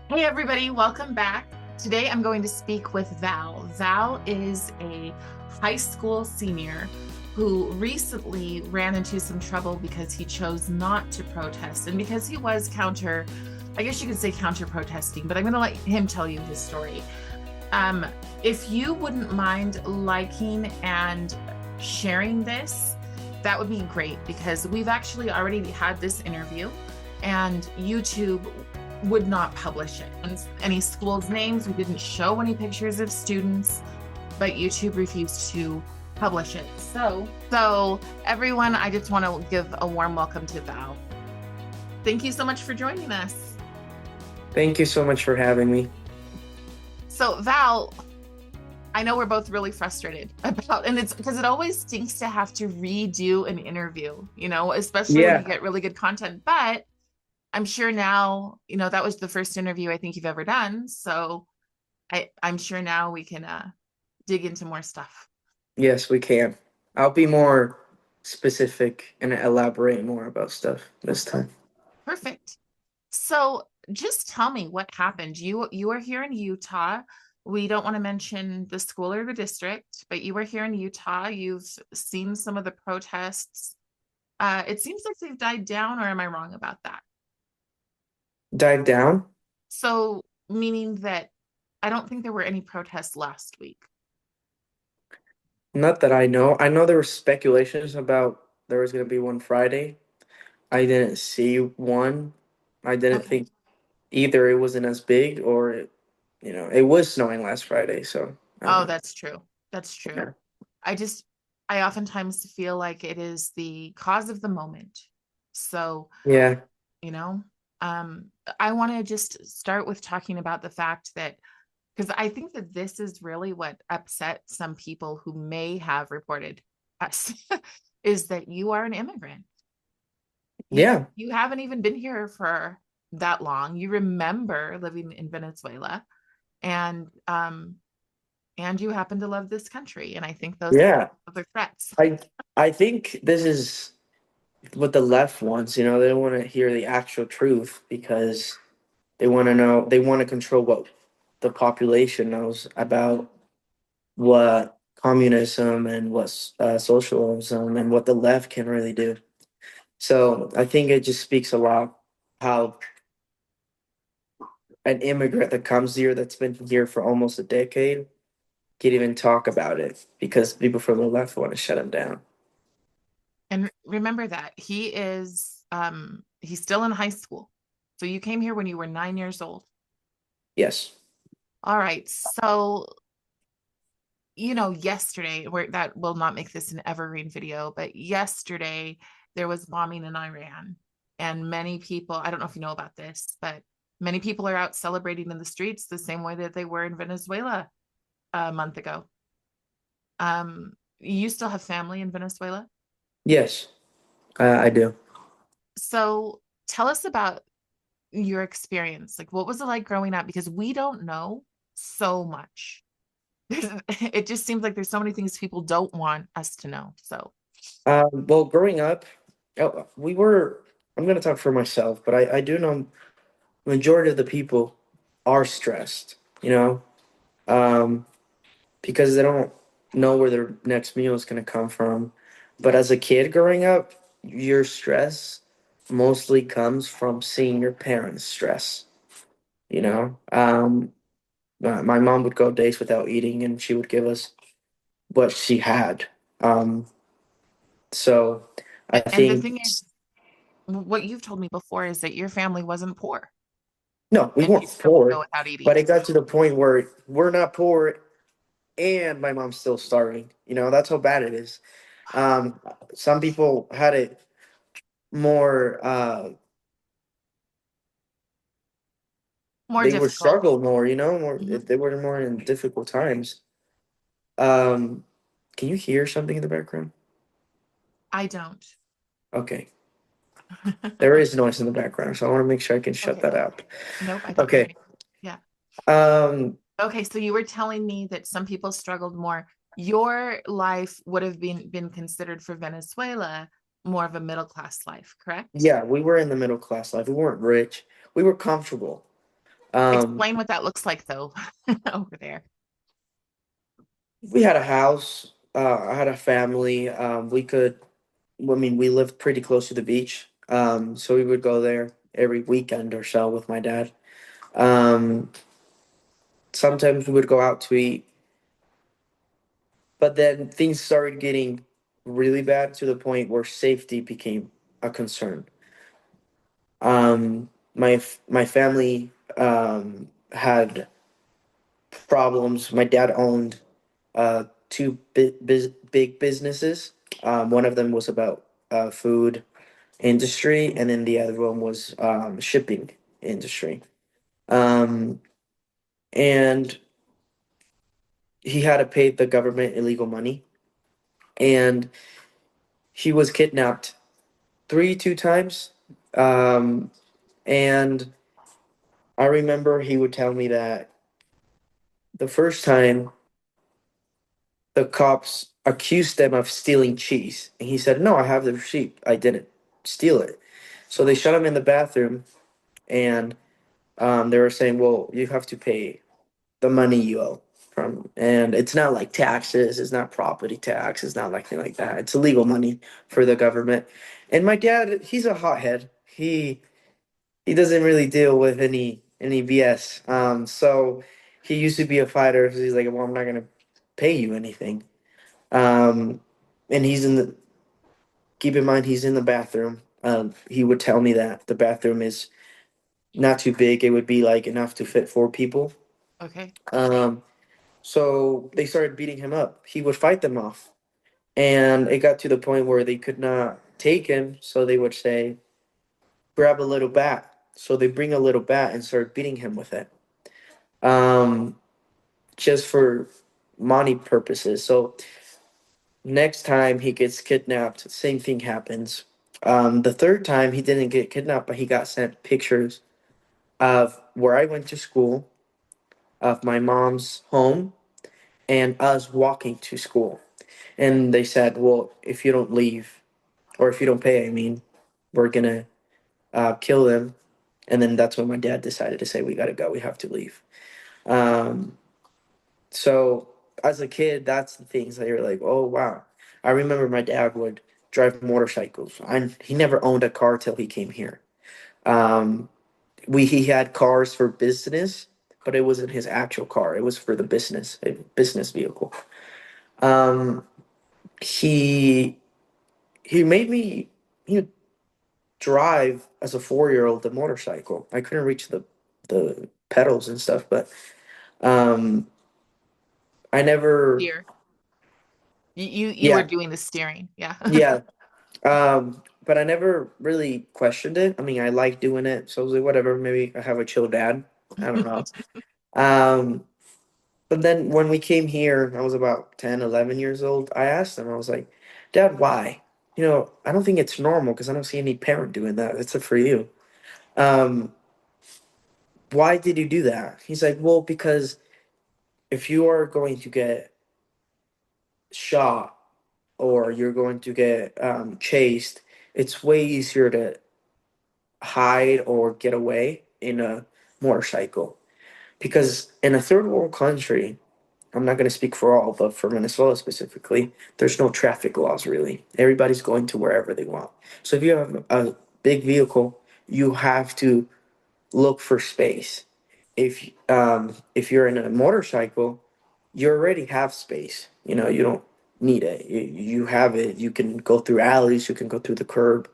Hey everybody, welcome back. Today I'm going to speak with Val. Val is a high school senior who recently ran into some trouble because he chose not to protest and because he was I guess you could say counter protesting, but I'm going to let him tell you his story. Um, if you wouldn't mind liking and sharing this, that would be great because we've actually already had this interview and YouTube would not publish it. And any schools' names, we didn't show any pictures of students, but YouTube refused to publish it. So everyone, I just want to give a warm welcome to Val. Thank you so much for joining us. Thank you so much for having me. So Val, I know we're both really frustrated about, and it's because it always stinks to have to redo an interview, especially when you Yeah, get really good content. But I'm sure now, that was the first interview I think you've ever done. So I'm sure now we can dig into more stuff. yes, we can. I'll be more specific and elaborate more about stuff this time. Perfect. So just tell me what happened. You are here in Utah. We don't want to mention the school or the district, but you were here in Utah. You've seen some of the protests. It seems like they've died down, or am I wrong about that? Dive down? So meaning that I don't think there were any protests last week. Not that I know. I know there were speculations about there was going to be one Friday. I didn't see one. I didn't Okay. think either it wasn't as big or it was snowing last Friday, so I don't Oh, know. that's true. That's true. Yeah. I just, I oftentimes feel like it is the cause of the moment. So, Yeah. you know, um, I want to just start with talking about the fact that, because I think that this is really what upset some people who may have reported us, is that you are an immigrant. Yeah. You haven't even been here for that long. You remember living in Venezuela, and and you happen to love this country. And I think those Yeah. are other threats. I I think this is what the left wants. They don't want to hear the actual truth because they want to control what the population knows about what communism and what socialism and what the left can really do. So I think it just speaks a lot how an immigrant that comes here that's been here for almost a decade can't even talk about it because people from the left want to shut him down. And remember that he's still in high school. So you came here when you were 9 years old. Yes. All right. So, yesterday, where that will not make this an evergreen video, but yesterday there was bombing in Iran. And many people, I don't know if you know about this, but many people are out celebrating in the streets the same way that they were in Venezuela a month ago. You still have family in Venezuela? Yes, I do. So tell us about your experience. Like, what was it like growing up? Because we don't know so much. It just seems like there's so many things people don't want us to know. So, Well, growing up, we were. I'm going to talk for myself, but I do know majority of the people are stressed, um, because they don't know where their next meal is going to come from. But as a kid growing up, your stress mostly comes from seeing your parents stress. You know, my mom would go days without eating, and she would give us what she had. Um, so I and the think thing is, what you've told me before is that your family wasn't poor no, we and you weren't still would go poor, without but eating. it got to the point where we're not poor and my mom's still starving. That's how bad it is. Um, some people had it more. More They would difficult. struggle more. More Mhm. if they were more in difficult times. Um, can you hear something in the background? I don't. Okay, there is noise in the background, so I want to make sure I can shut Okay. that out. Nope, I don't hear Okay. any. Yeah. Um, Okay, so you were telling me that some people struggled more. Your life would have been considered for Venezuela more of a middle class life, correct? yeah, we were in the middle class life. We weren't rich. We were comfortable. Um, Explain what that looks like though over there. we had a house. I had a family. I mean, we lived pretty close to the beach. So we would go there every weekend or so with my dad. Um, Sometimes we would go out to eat, but then things started getting really bad to the point where safety became a concern. My family had problems. My dad owned two big businesses. One of them was about food industry, and then the other one was shipping industry. Um, and he had to pay the government illegal money, and he was kidnapped two times. Um, and I remember he would tell me that the first time the cops accused them of stealing cheese. And he said, "No, I have the receipt. I didn't steal it." So they shut him in the bathroom, and they were saying, "Well, you have to pay the money you owe from," and it's not like taxes, it's not property tax, it's not like anything like that. It's illegal money for the government. And my dad, he's a hothead. He doesn't really deal with any BS. So he used to be a fighter. So he's like, "Well, I'm not gonna pay you anything." Um, and he's in the keep in mind he's in the bathroom. He would tell me that the bathroom is not too big. It would be like enough to fit four people. Okay. Um, so they started beating him up. He would fight them off, and it got to the point where they could not take him. So they would say, "Grab a little bat." So they bring a little bat and start beating him with it, um, just for money purposes. So next time he gets kidnapped, same thing happens. The third time he didn't get kidnapped, but he got sent pictures of where I went to school, of my mom's home, and us walking to school. And they said, "Well, if you don't leave, or if you don't pay, I mean, we're gonna kill them." And then that's when my dad decided to say, "We gotta go. We have to leave." Um, so as a kid, that's the things that you're like, "Oh wow." I remember my dad would drive motorcycles. He never owned a car till he came here. Um, he had cars for business, but it wasn't his actual car. It was for the business, a business vehicle. Um, he he made me he drive as a 4 year old the motorcycle. I couldn't reach the pedals and stuff, but um, I never. Here. You were Yeah, doing the steering. Yeah. yeah. But I never really questioned it. I mean, I like doing it, so I was like, whatever. Maybe I have a chill dad. I don't know. Um, but then when we came here, I was about 10, 11 years old. I asked him, I was like, "Dad, why? I don't think it's normal because I don't see any parent doing that. It's a for you. Um, why did you do that?" He's like, "Well, because if you are going to get shot or you're going to get chased, it's way easier to hide or get away in a motorcycle. Because in a third world country, I'm not going to speak for all, but for Venezuela specifically, there's no traffic laws really. Everybody's going to wherever they want. So if you have a big vehicle, you have to look for space. If you're in a motorcycle, you already have space. You don't need it. You have it. You can go through alleys. You can go through the curb.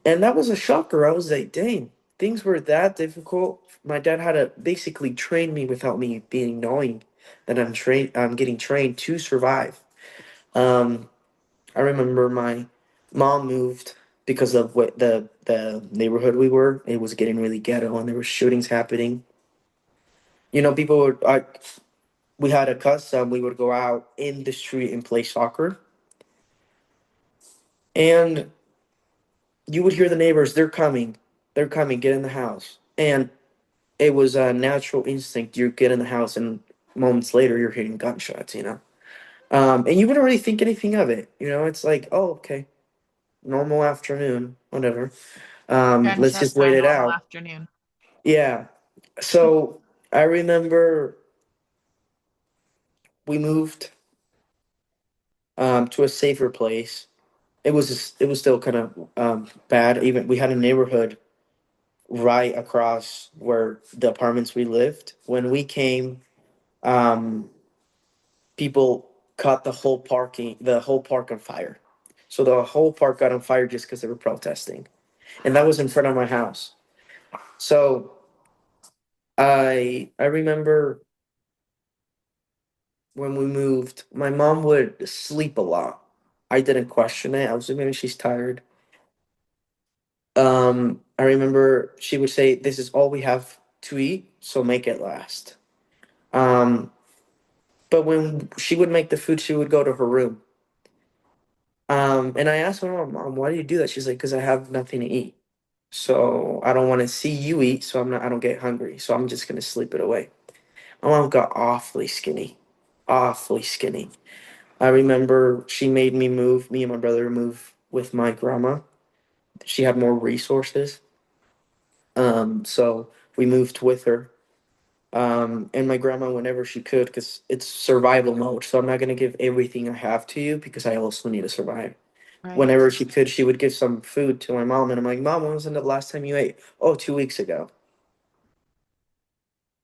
And that was a shocker. I was like, dang, things were that difficult. My dad had to basically train me without me being knowing that I'm getting trained to survive. Um, I remember my mom moved because of what the neighborhood we were. It was getting really ghetto and there were shootings happening. People would we had a custom, we would go out in the street and play soccer. And you would hear the neighbors, they're coming, get in the house. And it was a natural instinct. You get in the house, and moments later, you're hearing gunshots. And you wouldn't really think anything of it. It's like, oh, okay, normal afternoon, whatever. Let's just Gunshots are wait a it normal out. afternoon. Yeah. So I remember we moved to a safer place. It was still kind of bad. Even we had a neighborhood right across where the apartments we lived. When we came, um, people caught the whole park on fire. So the whole park got on fire just because they were protesting, and that was in front of my house. So I remember when we moved, my mom would sleep a lot. I didn't question it. I was like, maybe she's tired. I remember she would say, "This is all we have to eat, so make it last." Um, but when she would make the food, she would go to her room. And I asked my mom, "Why do you do that?" She's like, "Because I have nothing to eat, so I don't want to see you eat, so I don't get hungry, so I'm just gonna sleep it away." My mom got awfully skinny. I remember she made me and my brother move with my grandma. She had more resources. So we moved with her. And my grandma whenever she could, because it's survival mode. So I'm not gonna give everything I have to you because I also need to survive. Right. Whenever she could, she would give some food to my mom, and I'm like, "Mom, when was the last time you ate?" "Oh, 2 weeks ago."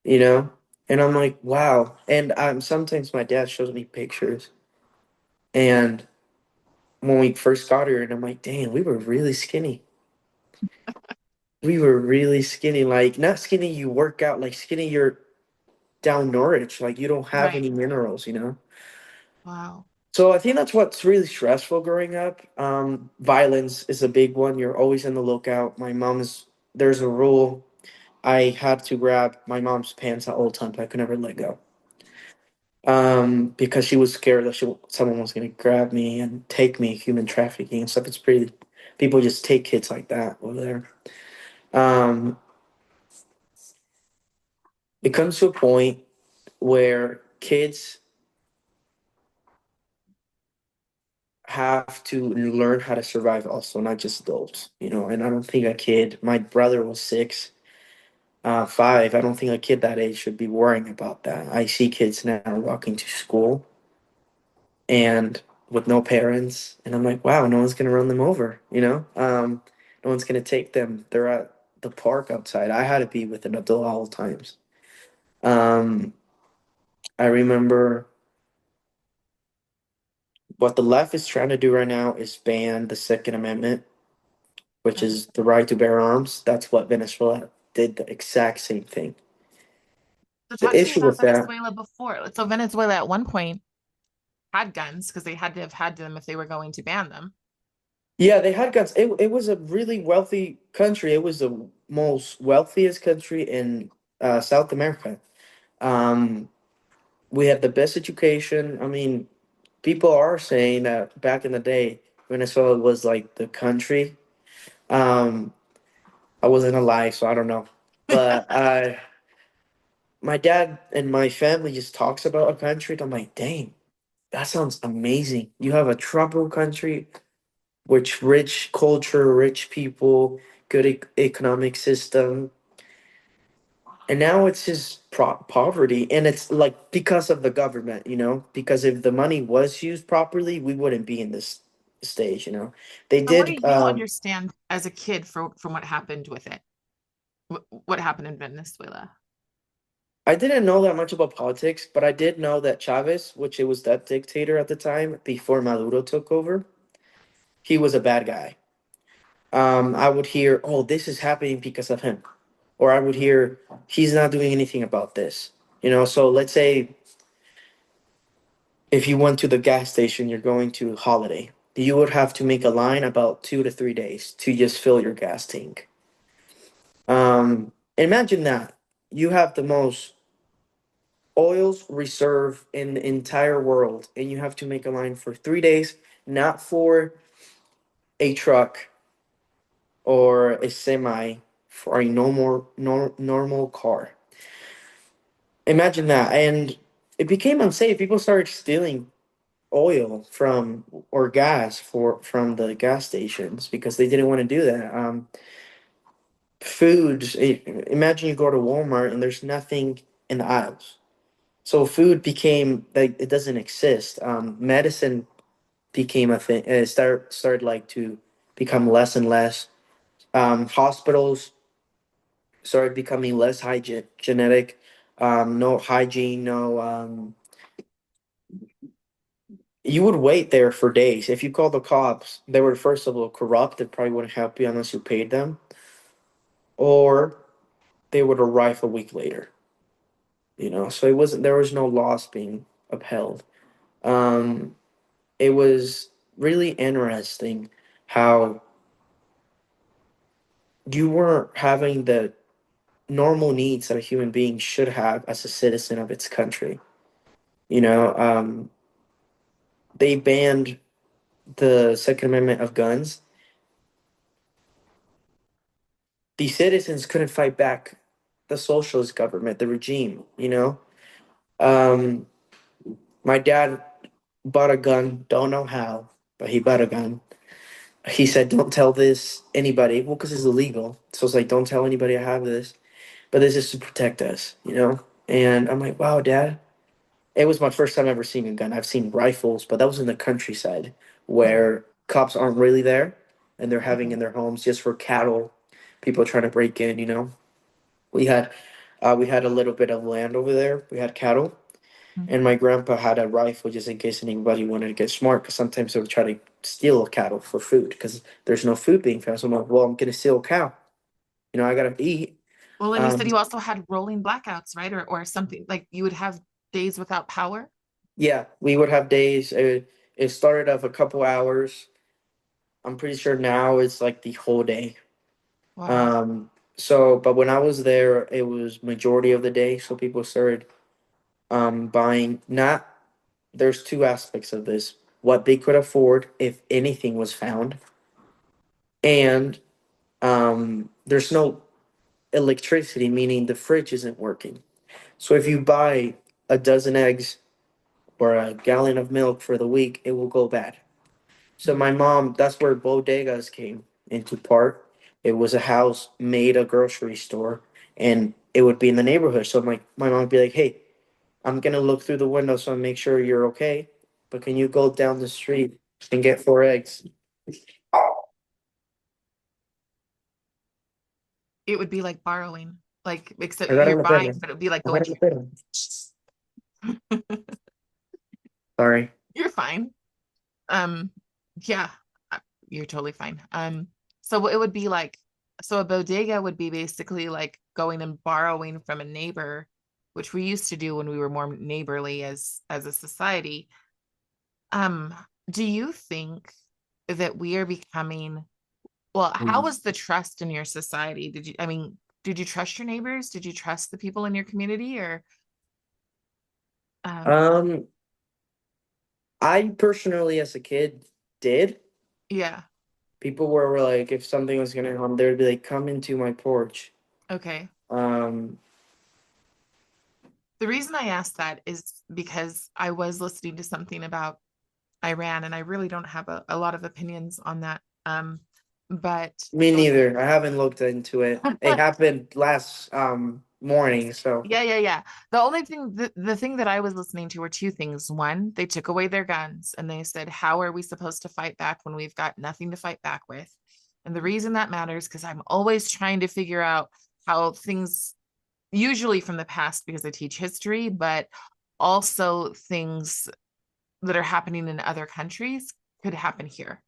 You know, and I'm like, "Wow." And sometimes my dad shows me pictures, and when we first got here, and I'm like, "Dang, we were really skinny." We were really skinny, like not skinny you work out, like skinny you're down Norwich, like you don't have Right. any minerals, you know? Wow. So I think that's what's really stressful growing up. Violence is a big one. You're always on the lookout. There's a rule. I had to grab my mom's pants at all times. I could never let go. Because she was scared that someone was going to grab me and take me, human trafficking and stuff. People just take kids like that over there. Um, it comes to a point where kids have to learn how to survive also, not just adults, you know. And I don't think a kid, my brother was 6, 5, I don't think a kid that age should be worrying about that. I see kids now walking to school and with no parents, and I'm like, wow, no one's gonna run them over, you know. No one's gonna take them. They're at the park outside. I had to be with an adult all times. um I remember what the left is trying to do right now is ban the Second Amendment, which Okay. is the right to bear arms. That's what Venezuela did, the exact same thing. So The talk to me issue about with that, Venezuela before. So Venezuela at one point had guns because they had to have had them if they were going to ban them. yeah, they had guns. It was a really wealthy country. It was the most wealthiest country in South America. Um, we had the best education. I mean, people are saying that back in the day, Venezuela was like the country. Um, I wasn't alive, so I don't know. But my dad and my family just talks about a country, and I'm like, dang, that sounds amazing. You have a tropical country, which rich culture, rich people, good economic system, and now it's just poverty, and it's like because of the government, you know. Because if the money was used properly, we wouldn't be in this stage, you know. They So what do did. you understand as a kid from what happened with it? What happened in Venezuela? I didn't know that much about politics, but I did know that Chavez, which it was that dictator at the time before Maduro took over, he was a bad guy. I would hear, "Oh, this is happening because of him," or I would hear, "He's not doing anything about this." You know, so let's say if you went to the gas station, you're going to Holiday, you would have to make a line about 2 to 3 days to just fill your gas tank. Imagine that you have the most oils reserve in the entire world, and you have to make a line for 3 days, not for a truck or a semi, for a normal car. Imagine that. And it became unsafe. People started stealing oil from or gas from the gas stations because they didn't want to do that. foods. Imagine you go to Walmart and there's nothing in the aisles. So food became like it doesn't exist. Medicine became a thing. Started like to become less and less. Hospitals started becoming less hygienic. No hygiene. No. You would wait there for days. If you called the cops, they were first of all corrupt. They probably wouldn't help you unless you paid them, or they would arrive a week later. So it wasn't. There was no laws being upheld. Um, it was really interesting how you weren't having the normal needs that a human being should have as a citizen of its country. You know, they banned the Second Amendment of guns. The citizens couldn't fight back the socialist government, the regime. Um, my dad bought a gun, don't know how, but he bought a gun. He said, "Don't tell this anybody." Well, because it's illegal. So it's like, "Don't tell anybody I have this." But this is to protect us. And I'm like, "Wow, Dad." It was my first time ever seeing a gun. I've seen rifles, but that was in the countryside Mhm. where cops aren't really there and they're having Okay. in their homes just for cattle, people trying to break in. We had we had a little bit of land over there. We had cattle, Mhm. and my grandpa had a rifle just in case anybody wanted to get smart. Because sometimes they would try to steal cattle for food because there's no food being found. So I'm like, well, I'm gonna steal a cow. I gotta eat. Well, and you said Um, you also had rolling blackouts, right? Or something like you would have days without power. yeah, we would have days. It started off a couple hours. I'm pretty sure now it's like the whole day. Wow. Um, but when I was there, it was majority of the day. So people started buying. Not There's two aspects of this: what they could afford if anything was found, and there's no electricity, meaning the fridge isn't working. So if you buy a dozen eggs or a gallon of milk for the week, it will go bad. So my mom, that's where bodegas came into part. It was a house made a grocery store, and it would be in the neighborhood. So my mom would be like, "Hey, I'm gonna look through the window so I make sure you're okay, but can you go down the street and get 4 eggs?" It would be like borrowing, like I except got you're on the buying, bed. but it would be like I going got on to the bed. Sorry. you're fine. Um, yeah, uh, you're totally fine. So it would be like, so a bodega would be basically like going and borrowing from a neighbor, which we used to do when we were more neighborly as a society. Um, do you think that we are becoming, well, how was the trust in your society? Did you trust your neighbors? Did you trust the people in your community or um Um, I personally, as a kid, did. yeah, People were like, if something was gonna happen, they would be like, "Come into my porch." okay. Um, The reason I asked that is because I was listening to something about Iran, and I really don't have a lot of opinions on that. But Me neither. I haven't looked into it. It happened last morning, so yeah. The only thing, the thing that I was listening to were two things. One, they took away their guns and they said, how are we supposed to fight back when we've got nothing to fight back with? And the reason that matters, because I'm always trying to figure out how things, usually from the past, because I teach history, but also things that are happening in other countries could happen here.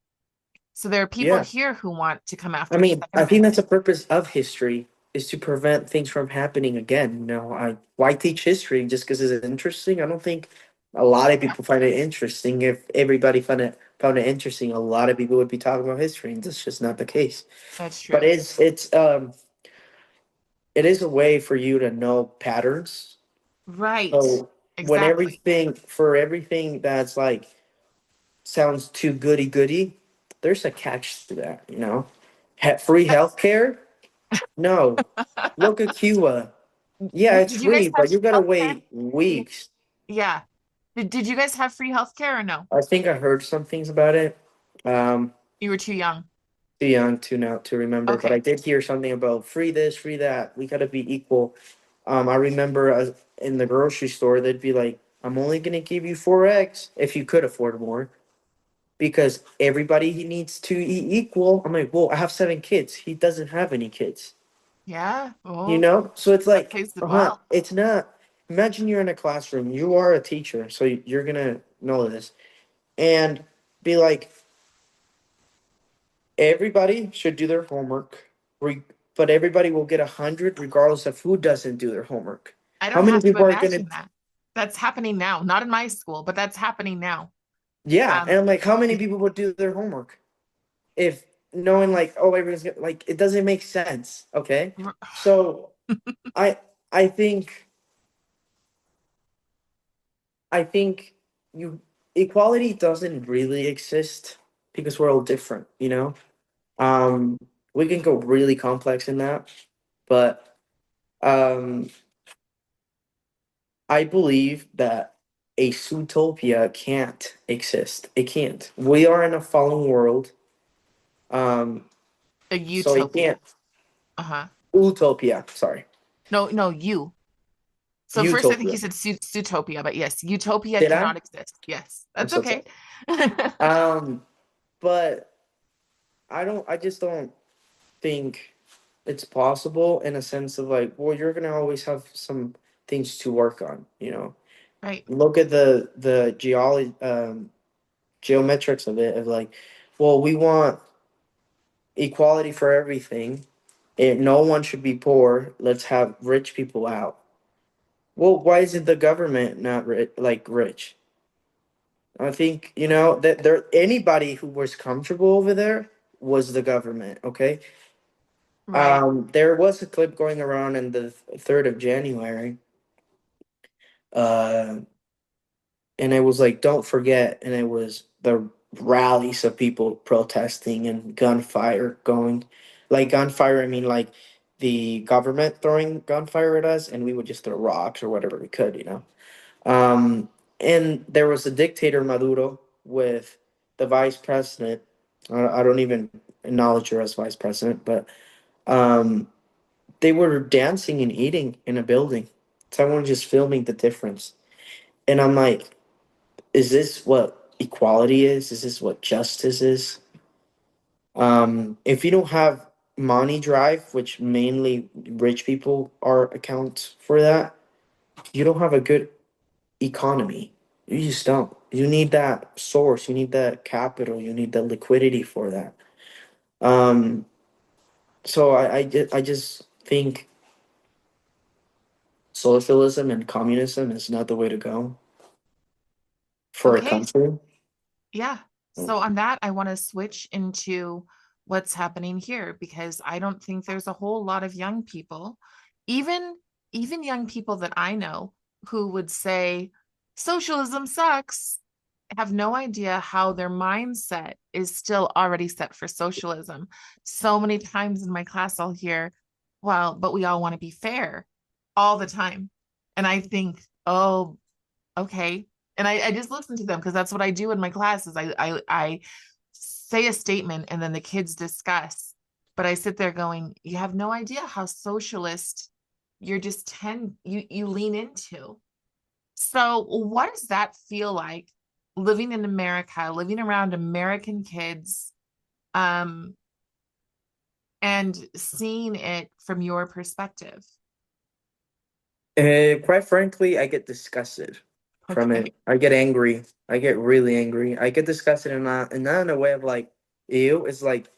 So there are people yeah. here who want to come I after the mean, Second I think Amendment. that's the purpose of history is to prevent things from happening again. Why teach history just because it's interesting? I don't think a lot of people find it interesting. If everybody found it interesting, a lot of people would be talking about history, and that's just not the case. That's But true. it is a way for you to know patterns. Right. So Exactly. for everything that's like sounds too goody goody, there's a catch to that. Free healthcare? No. Look at Cuba. Yeah, it's Did you guys free, have but you gotta healthcare? wait weeks. Yeah. Did you guys have free healthcare or no? I think I heard some things about it. Um, You were too young. too young to now to remember, but I Okay. did hear something about free this, free that. We gotta be equal. I remember in the grocery store, they'd be like, "I'm only gonna give you 4 eggs if you could afford more, because everybody he needs to eat equal." I'm like, "Well, I have 7 kids. He doesn't have any kids, Yeah. you Oh, know." So it's that like, plays it well. it's not. Imagine you're in a classroom. You are a teacher, so you're gonna know this, and be like, everybody should do their homework, but everybody will get 100 regardless of who doesn't do their homework. I How don't many have to people are gonna? imagine that. That's happening now. Not in my school, but that's happening now. Yeah, and Um, I'm like, how many people would do their homework if knowing like, oh, everyone's gonna, like, it doesn't make sense. Okay, so I I think I think you equality doesn't really exist because we're all different. Um, we can go really complex in that, but um I believe that a Zootopia can't exist. It can't. We are in a fallen world. Um, a so it utopia. can't. Uh-huh. Utopia. Sorry, No, no, you. So first, I think utopia. you said Zootopia, but yes, utopia Did I? cannot exist. Yes, I'm that's so sorry. okay. But I just don't think it's possible in a sense of like, well, you're gonna always have some things to work on. Right, Look at the geology, geometrics of it. Of like, well, we want equality for everything. No one should be poor. Let's have rich people out. Well, why isn't the government not rich? I think that anybody who was comfortable over there was the government. Okay. right. There was a clip going around in the 3rd of January. Uh, and it was like, don't forget, and it was the rallies of people protesting and gunfire going, like gunfire, I mean like the government throwing gunfire at us, and we would just throw rocks or whatever we could. um and there was a dictator, Maduro, with the vice president. I don't even acknowledge her as vice president, but um they were dancing and eating in a building, someone just filming the difference, and I'm like, is this what equality is? Is this what justice is? If you don't have money drive, which mainly rich people are account for that, you don't have a good economy. You just don't. You need that source. You need that capital. You need the liquidity for that. Um, so I just think socialism and communism is not the way to go for a Okay, country. yeah. So on that, I want to switch into what's happening here because I don't think there's a whole lot of young people, even even young people that I know who would say socialism sucks, have no idea how their mindset is still already set for socialism. So many times in my class, I'll hear, well, but we all want to be fair all the time. And I think, oh, okay. And I just listen to them because that's what I do in my classes. I say a statement and then the kids discuss. But I sit there going, you have no idea how socialist you're just you lean into. So what does that feel like living in America, living around American kids, um, and seeing it from your perspective? Quite frankly, I get disgusted from Okay. it. I get angry. I get really angry. I get disgusted, and not in a way of like, ew. It's like,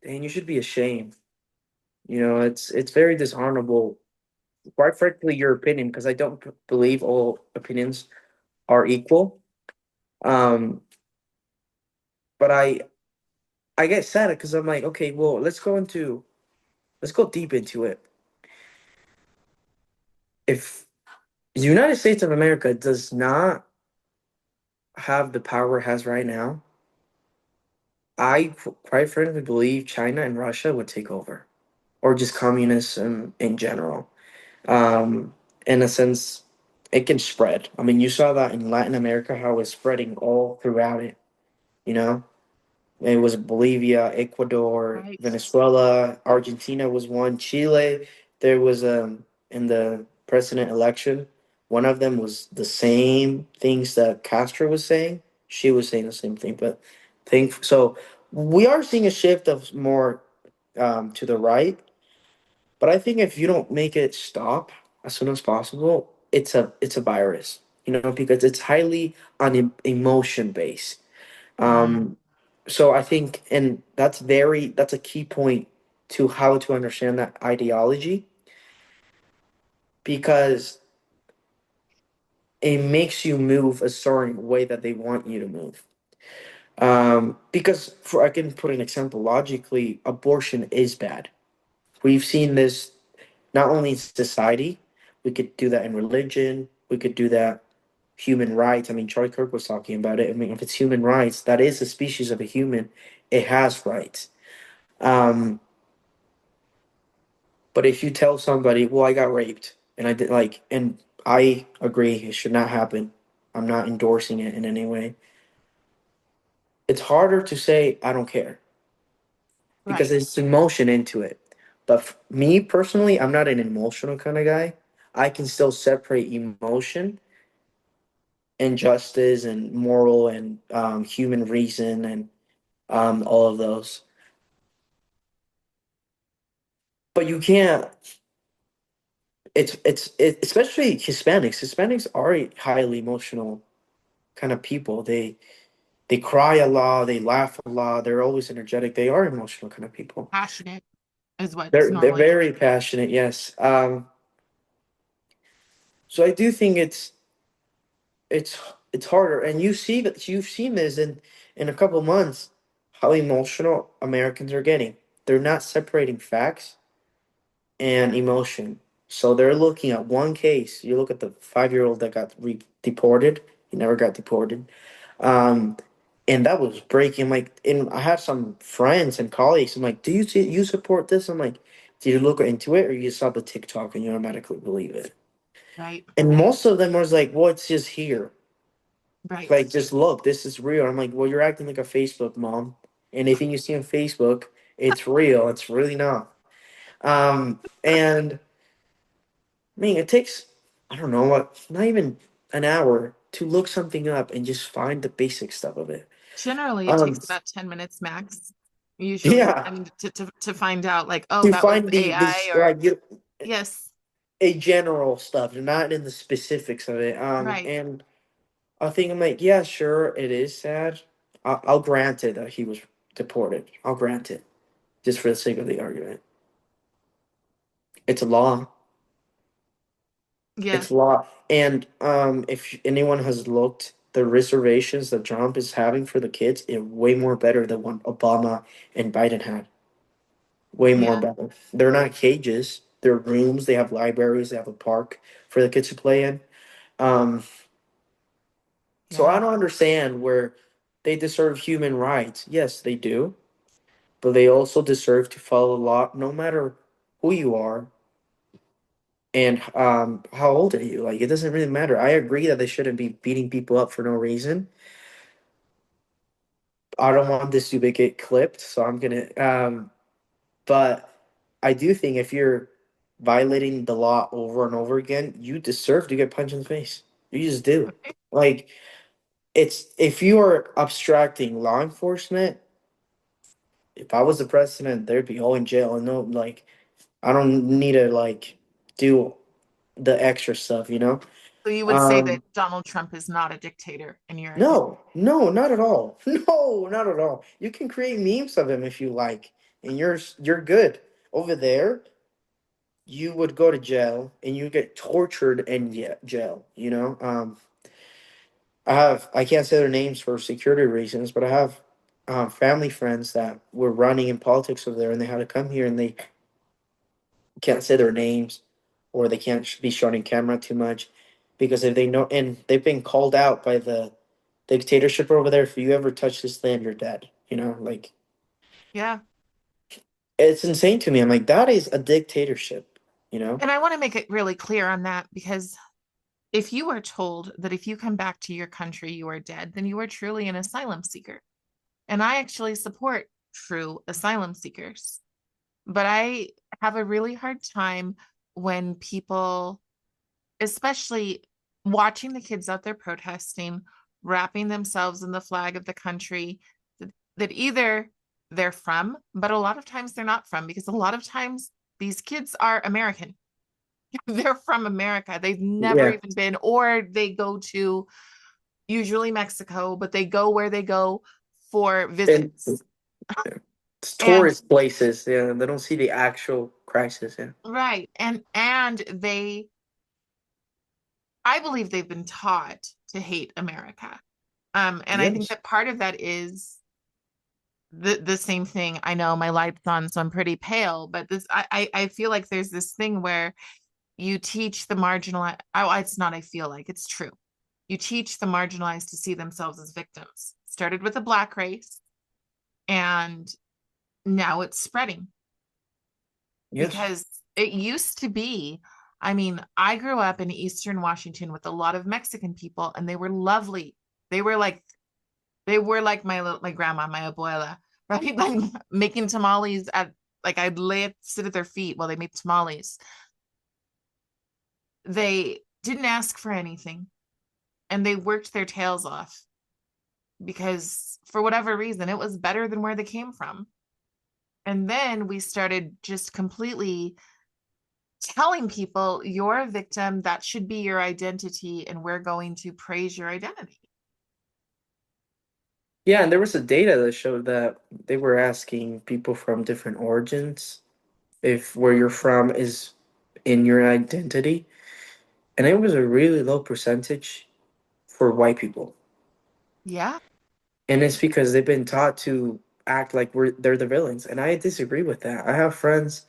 and you should be ashamed. It's very dishonorable. Quite frankly, your opinion, because I don't believe all opinions are equal. Um, but I get sad because I'm like, okay, well, let's go deep into it. If the United States of America does not have the power it has right now, quite frankly believe China and Russia would take over, or just communism in general. In a sense, it can spread. I mean, you saw that in Latin America, how it's spreading all throughout it. You know, It was Bolivia, Ecuador, Right. Venezuela, Argentina was one, Chile. There was in the president election, one of them was the same things that Castro was saying. She was saying the same thing, but think so. We are seeing a shift of more to the right, but I think if you don't make it stop as soon as possible, it's a virus, because it's highly on emotion based. Mm, So I think, and that's a key point to how to understand that ideology, because it makes you move a certain way that they want you to move. Because I can put an example logically, abortion is bad. We've seen this not only in society, we could do that in religion, we could do that human rights. I mean, Charlie Kirk was talking about it. I mean, if it's human rights, that is a species of a human, it has rights. Um, But if you tell somebody, well, I got raped and I did and I agree it should not happen. I'm not endorsing it in any way. It's harder to say I don't care because right. there's emotion into it. But me personally, I'm not an emotional kind of guy. I can still separate emotion and justice and moral and human reason and all of those. But you can't. Especially Hispanics. Hispanics are a highly emotional kind of people. They cry a lot, they laugh a lot, they're always energetic. They are emotional kind of people. Passionate is what's They're normally. very passionate, yes. So I do think it's it's harder, and you've seen this in a couple months how emotional Americans are getting. They're not separating facts and emotion. So they're looking at one case. You look at the 5-year-old that got deported. He never got deported. Um, and that was breaking. Like, and I have some friends and colleagues. I'm like, do you support this? I'm like, did you look into it, or you saw the TikTok and you automatically believe it? Right. And most of them was like, well, it's just here. Right. Like, just look, this is real. I'm like, well, you're acting like a Facebook mom. Anything you see on Facebook, it's real. It's really not. And I mean, it takes, I don't know what, not even an hour to look something up and just find the basic stuff of it. Generally, it Um, takes about 10 minutes max, usually. yeah, I mean, to find out, like, oh, to that was find AI this or yes, a general stuff, not in the specifics of it. right. And I think I'm like, yeah, sure, it is sad. I'll grant it that he was deported. I'll grant it, just for the sake of the argument. It's a law. Yeah. It's law. And if anyone has looked, the reservations that Trump is having for the kids is way more better than what Obama and Biden had. Way more Yeah. better. They're not cages. They're rooms. They have libraries. They have a park for the kids to play in. Um, so I Yeah. don't understand where they deserve human rights. Yes, they do, but they also deserve to follow the law, no matter who you are and how old are you. Like, it doesn't really matter. I agree that they shouldn't be beating people up for no reason. I don't want this to get clipped, so I'm gonna. But I do think if you're violating the law over and over again, you deserve to get punched in the face. You just do. Like, it's if you are obstructing law enforcement. If I was the president, they'd be all in jail. And no, like, I don't need to do the extra stuff. So you would say that Um, Donald Trump is not a dictator, in your opinion. no, no, not at all. No, not at all. You can create memes of him if you like, and you're good. Over there, you would go to jail and you get tortured in jail. I can't say their names for security reasons, but I have family friends that were running in politics over there, and they had to come here, and they can't say their names, or they can't be shown in camera too much, because if they know, and they've been called out by the dictatorship over there. If you ever touch this land, you're dead. Like, Yeah. it's insane to me. I'm like, that is a dictatorship. You know, And I want to make it really clear on that because if you are told that if you come back to your country, you are dead, then you are truly an asylum seeker. And I actually support true asylum seekers. But I have a really hard time when people, especially watching the kids out there protesting, wrapping themselves in the flag of the country that either they're from, but a lot of times they're not from, because a lot of times these kids are American. They're from America. They've never Yeah, even been, or they go to usually Mexico, but they go where they go for and visits. it's And tourist places. Yeah, they don't see the actual crisis. Yeah. right. And they, I believe they've been taught to hate America. And I think Yes. that part of that is the same thing. I know my light's on, so I'm pretty pale, but this I feel like there's this thing where you teach the marginalized. Oh, it's not. I feel like it's true. You teach the marginalized to see themselves as victims. Started with the black race, and now it's spreading Yes. because it used to be. I mean, I grew up in Eastern Washington with a lot of Mexican people, and they were lovely. They were like my grandma, my abuela, right? Like making tamales at, like, I'd sit at their feet while they made tamales. They didn't ask for anything, and they worked their tails off because for whatever reason it was better than where they came from. And then we started just completely telling people you're a victim, that should be your identity, and we're going to praise your identity. Yeah, and there was a data that showed that they were asking people from different origins if where you're from is in your identity, and it was a really low percentage for white people. Yeah. And it's because they've been taught to act like they're the villains, and I disagree with that. I have friends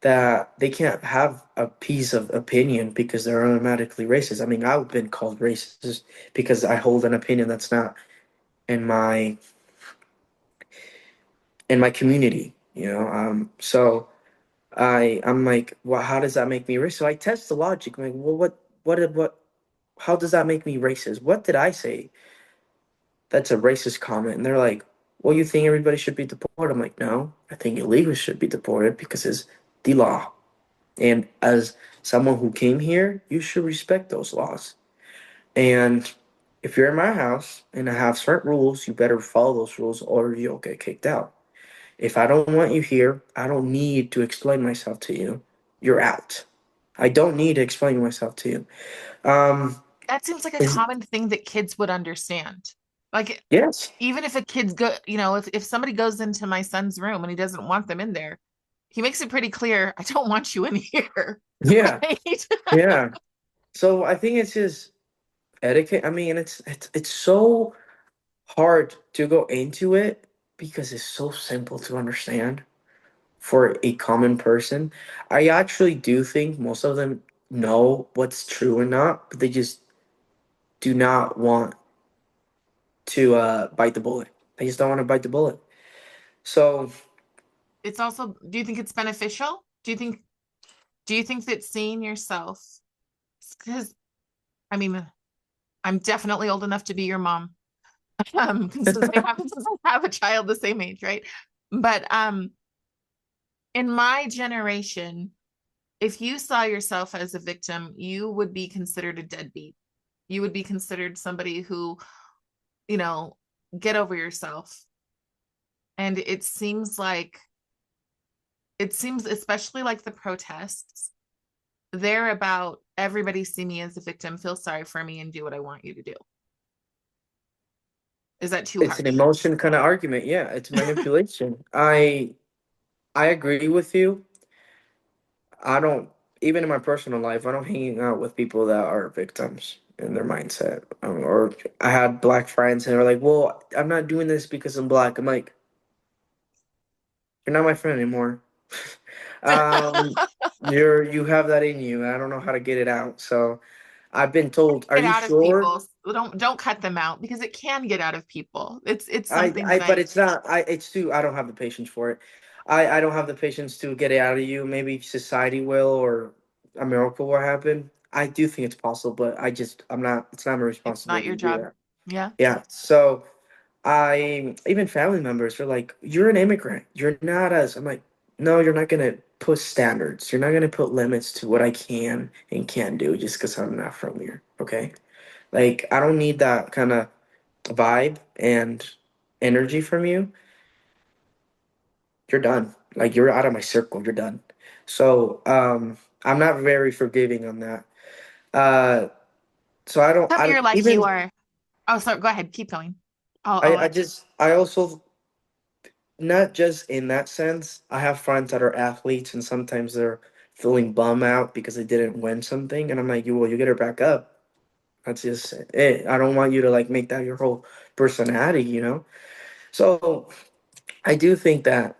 that they can't have a piece of opinion because they're automatically racist. I mean, I've been called racist because I hold an opinion that's not in my community, you know. So I'm like, well, how does that make me racist? So I test the logic. I'm like, well, what, how does that make me racist? What did I say that's a racist comment? And they're like, well, you think everybody should be deported? I'm like, no, I think illegals should be deported because it's the law. And as someone who came here, you should respect those laws. And if you're in my house and I have certain rules, you better follow those rules or you'll get kicked out. If I don't want you here, I don't need to explain myself to you. You're out. I don't need to explain myself to you. Um, That seems like a is common thing that kids would understand. Like, yes, even if a kid's go, if somebody goes into my son's room and he doesn't want them in there, he makes it pretty clear, I don't want you in here. yeah, Right? yeah. So I think it's just etiquette. I mean, it's so hard to go into it because it's so simple to understand for a common person. I actually do think most of them know what's true and not, but they just do not want to bite the bullet. They just don't want to bite the bullet. So It's also, do you think it's beneficial? Do you think that seeing yourself, because I mean, I'm definitely old enough to be your mom. Since I have a child the same age, right? But in my generation, if you saw yourself as a victim, you would be considered a deadbeat. You would be considered somebody who, you know, get over yourself. And it seems especially like the protests, they're about everybody see me as a victim, feel sorry for me, and do what I want you to do. Is that too it's an harsh? emotion kind of argument. Yeah, it's manipulation. I agree with you. I don't even in my personal life, I don't hang out with people that are victims in their mindset. Or I had black friends and they're like, "Well, I'm not doing this because I'm black." I'm like, "You're not my friend anymore." um, you have that in you. And I don't know how to get it out. So I've been told, "Are Get you out of sure?" people. Don't cut them out because it can get out of people. It's something But that it's not. It's too. I don't have the patience for it. I don't have the patience to get it out of you. Maybe society will, or a miracle will happen. I do think it's possible, but I'm not. It's not my it's not responsibility your to do job. that. Yeah. Yeah. So, I even family members are like, "You're an immigrant. You're not us." I'm like, "No, you're not gonna put standards. You're not gonna put limits to what I can and can't do just because I'm not from here." Okay, like I don't need that kind of vibe and energy from you. You're done. Like you're out of my circle. You're done. So I'm not very forgiving on that. Uh, so Tell I me don't you're like you even are. Oh, sorry. Go ahead. Keep going. I'll I let you. just I also not just in that sense. I have friends that are athletes, and sometimes they're feeling bum out because they didn't win something, and I'm like, you well, you get her back up. That's just it. I don't want you to like make that your whole personality, you know. So I do think that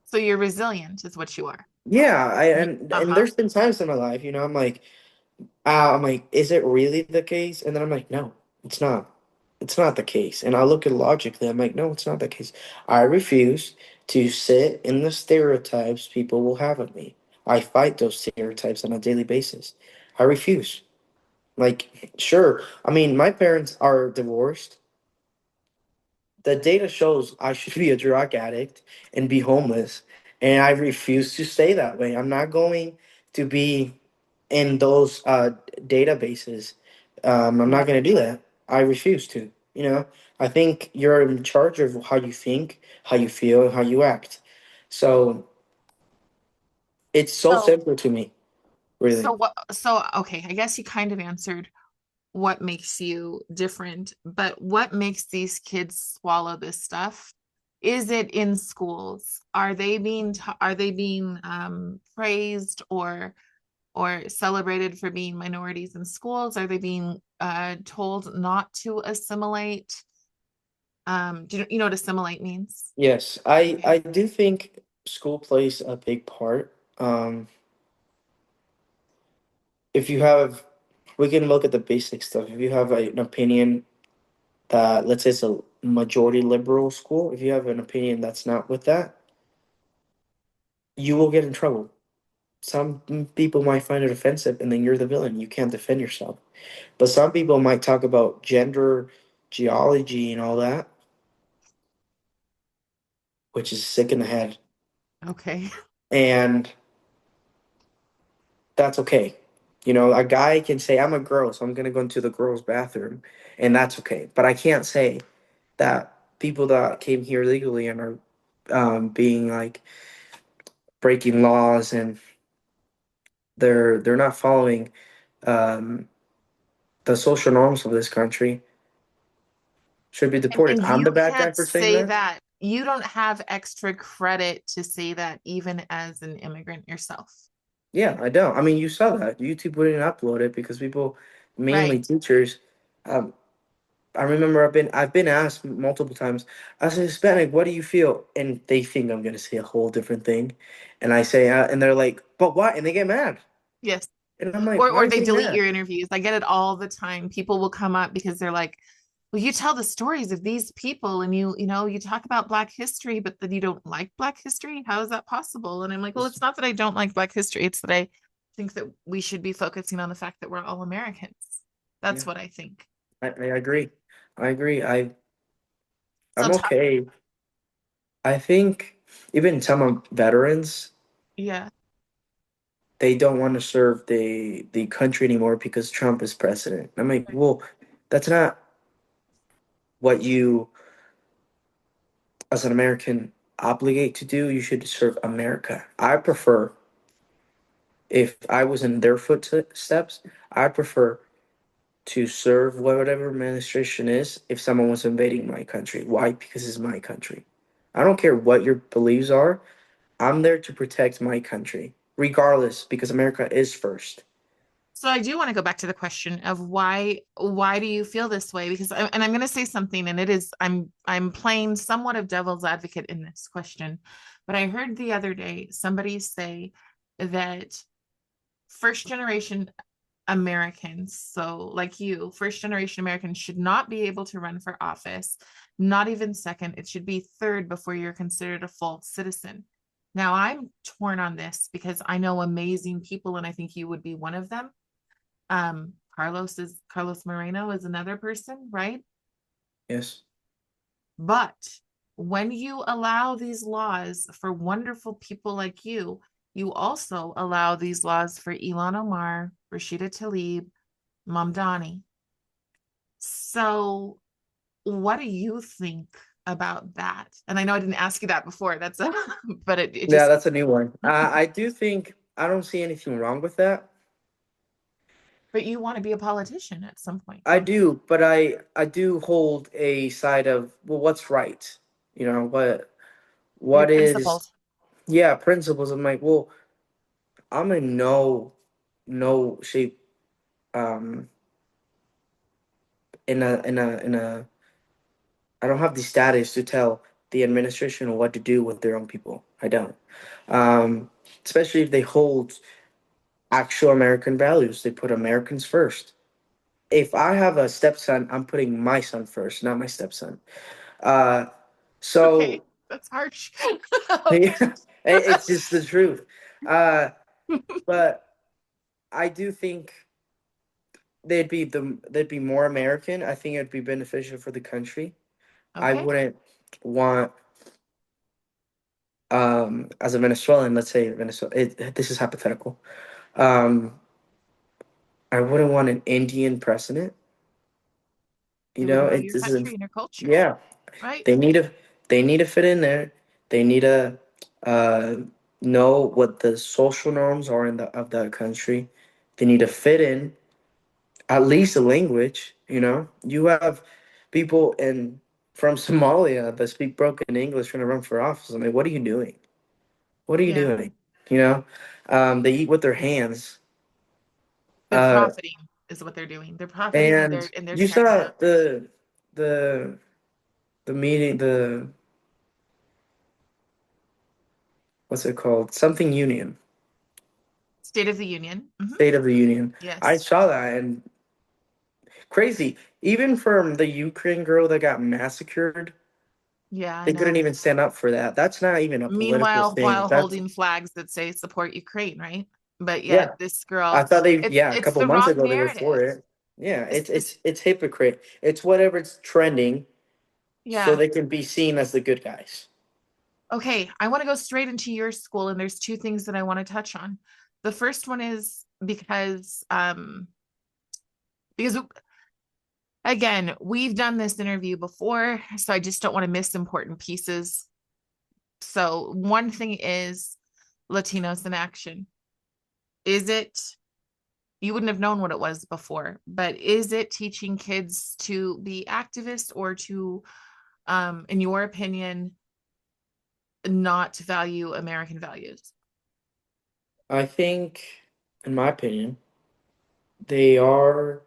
So you're resilient, is what you are. yeah, I and Uh-huh. there's been times in my life, you know, I'm like, is it really the case? And then I'm like, no, it's not. It's not the case. And I look at it logically. I'm like, no, it's not the case. I refuse to sit in the stereotypes people will have of me. I fight those stereotypes on a daily basis. I refuse. Like, sure. I mean, my parents are divorced. The data shows I should be a drug addict and be homeless, and I refuse to stay that way. I'm not going to be in those databases. I'm not Right. going to do that. I refuse to. You know, I think you're in charge of how you think, how you feel, and how you act. So it's so So simple to me, really. so okay, I guess you kind of answered what makes you different, but what makes these kids swallow this stuff? Is it in schools? Are they being praised or celebrated for being minorities in schools? Are they being told not to assimilate? Do you know what assimilate means? Yes, I do think school plays a big part. If you have, we can look at the basic stuff. If you have an opinion that, let's say it's a majority liberal school, if you have an opinion that's not with that, you will get in trouble. Some people might find it offensive, and then you're the villain. You can't defend yourself. But some people might talk about gender, geology, and all that, which is sick in the head. Okay. And that's okay. You know, a guy can say, I'm a girl, so I'm going to go into the girls' bathroom, and that's okay. But I can't say that people that came here legally and are being like breaking laws and they're not following um, the social norms of this country should be deported. And I'm the you bad guy can't for saying say that. that. You don't have extra credit to say that even as an immigrant yourself. Yeah, I don't. I mean, you saw that YouTube wouldn't upload it because people, Right. mainly teachers, um, I remember I've been asked multiple times, as a Hispanic, what do you feel? And they think I'm gonna say a whole different thing, and I say, and they're like, but why? And they get mad, Yes. and I'm like, why are Or you they getting delete mad? your interviews. I get it all the time. People will come up because they're like, well, you tell the stories of these people and you talk about Black history, but then you don't like Black history. How is that possible? And I'm like, well, it's not that I don't like Black history. It's that I think that we should be focusing on the fact that we're all Americans. That's Yeah, what I think. I agree. I agree. So I'm okay. I think even some of veterans, yeah. they don't want to serve the country anymore because Trump is president. I'm like, well, that's not what you as an American obligate to do. You should serve America. I prefer if I was in their footsteps, I prefer to serve whatever administration is if someone was invading my country. Why? Because it's my country. I don't care what your beliefs are. I'm there to protect my country, regardless, because America is first. So I do want to go back to the question of why do you feel this way? Because and I'm going to say something, and it is I'm playing somewhat of devil's advocate in this question, but I heard the other day somebody say that first generation Americans, so like you, first generation Americans should not be able to run for office, not even second. It should be third before you're considered a full citizen. Now I'm torn on this because I know amazing people, and I think you would be one of them. Carlos Moreno is another person, right? Yes. But when you allow these laws for wonderful people like you also allow these laws for Ilhan Omar, Rashida Tlaib, Mamdani. So, what do you think about that? And I know I didn't ask you that before. That's a, but it Yeah, just, that's a new one. I do think I don't see anything wrong with that. but you want to be a politician at some point, I don't you? do, but I do hold a side of, well, what's right? You know, Your what is, principles. yeah, principles. I'm like, well, I'm in no shape, um in a I don't have the status to tell the administration what to do with their own people. I don't. Um, Especially if they hold actual American values. They put Americans first. If I have a stepson, I'm putting my son first, not my stepson. Uh, Okay, so that's harsh. yeah, Okay. it's just the truth. Uh, but I do think they'd be more American. I think it'd be beneficial for the country. I Okay. wouldn't want, as a Venezuelan, let's say Venezuela, this is hypothetical. Um, I wouldn't want an Indian president. You They know, wouldn't know it your doesn't. country and your culture, Yeah, right? they need to they need to fit in there. They need to uh, know what the social norms are in the of the country. They need to fit in at least the language. You know, you have people in from Somalia that speak broken English trying to run for office. I mean, what are you doing? What are you Yeah. doing? You know, they eat with their hands. They're Uh, profiting is what they're doing. They're profiting and and they're you sharing saw knowledge. the the meeting, the what's it called? Something Union, State of the Union. State of the Union. I Yes. saw that and crazy. Even from the Ukraine girl that got massacred, Yeah, I they couldn't know. even stand up for that. That's not even a political Meanwhile, thing. while That's holding flags that say support Ukraine, right? But yeah. yet this I girl, thought they it's yeah, a it's couple the months wrong ago they were narrative. for it. Yeah, This this it's hypocrite. It's whatever's trending so yeah. they can be seen as the good guys. Okay, I want to go straight into your school, and there's two things that I want to touch on. The first one is because again, we've done this interview before, so I just don't want to miss important pieces. So one thing is Latinos in action. Is it, you wouldn't have known what it was before, but is it teaching kids to be activists or to, in your opinion, not value American values? I think, in my opinion, they are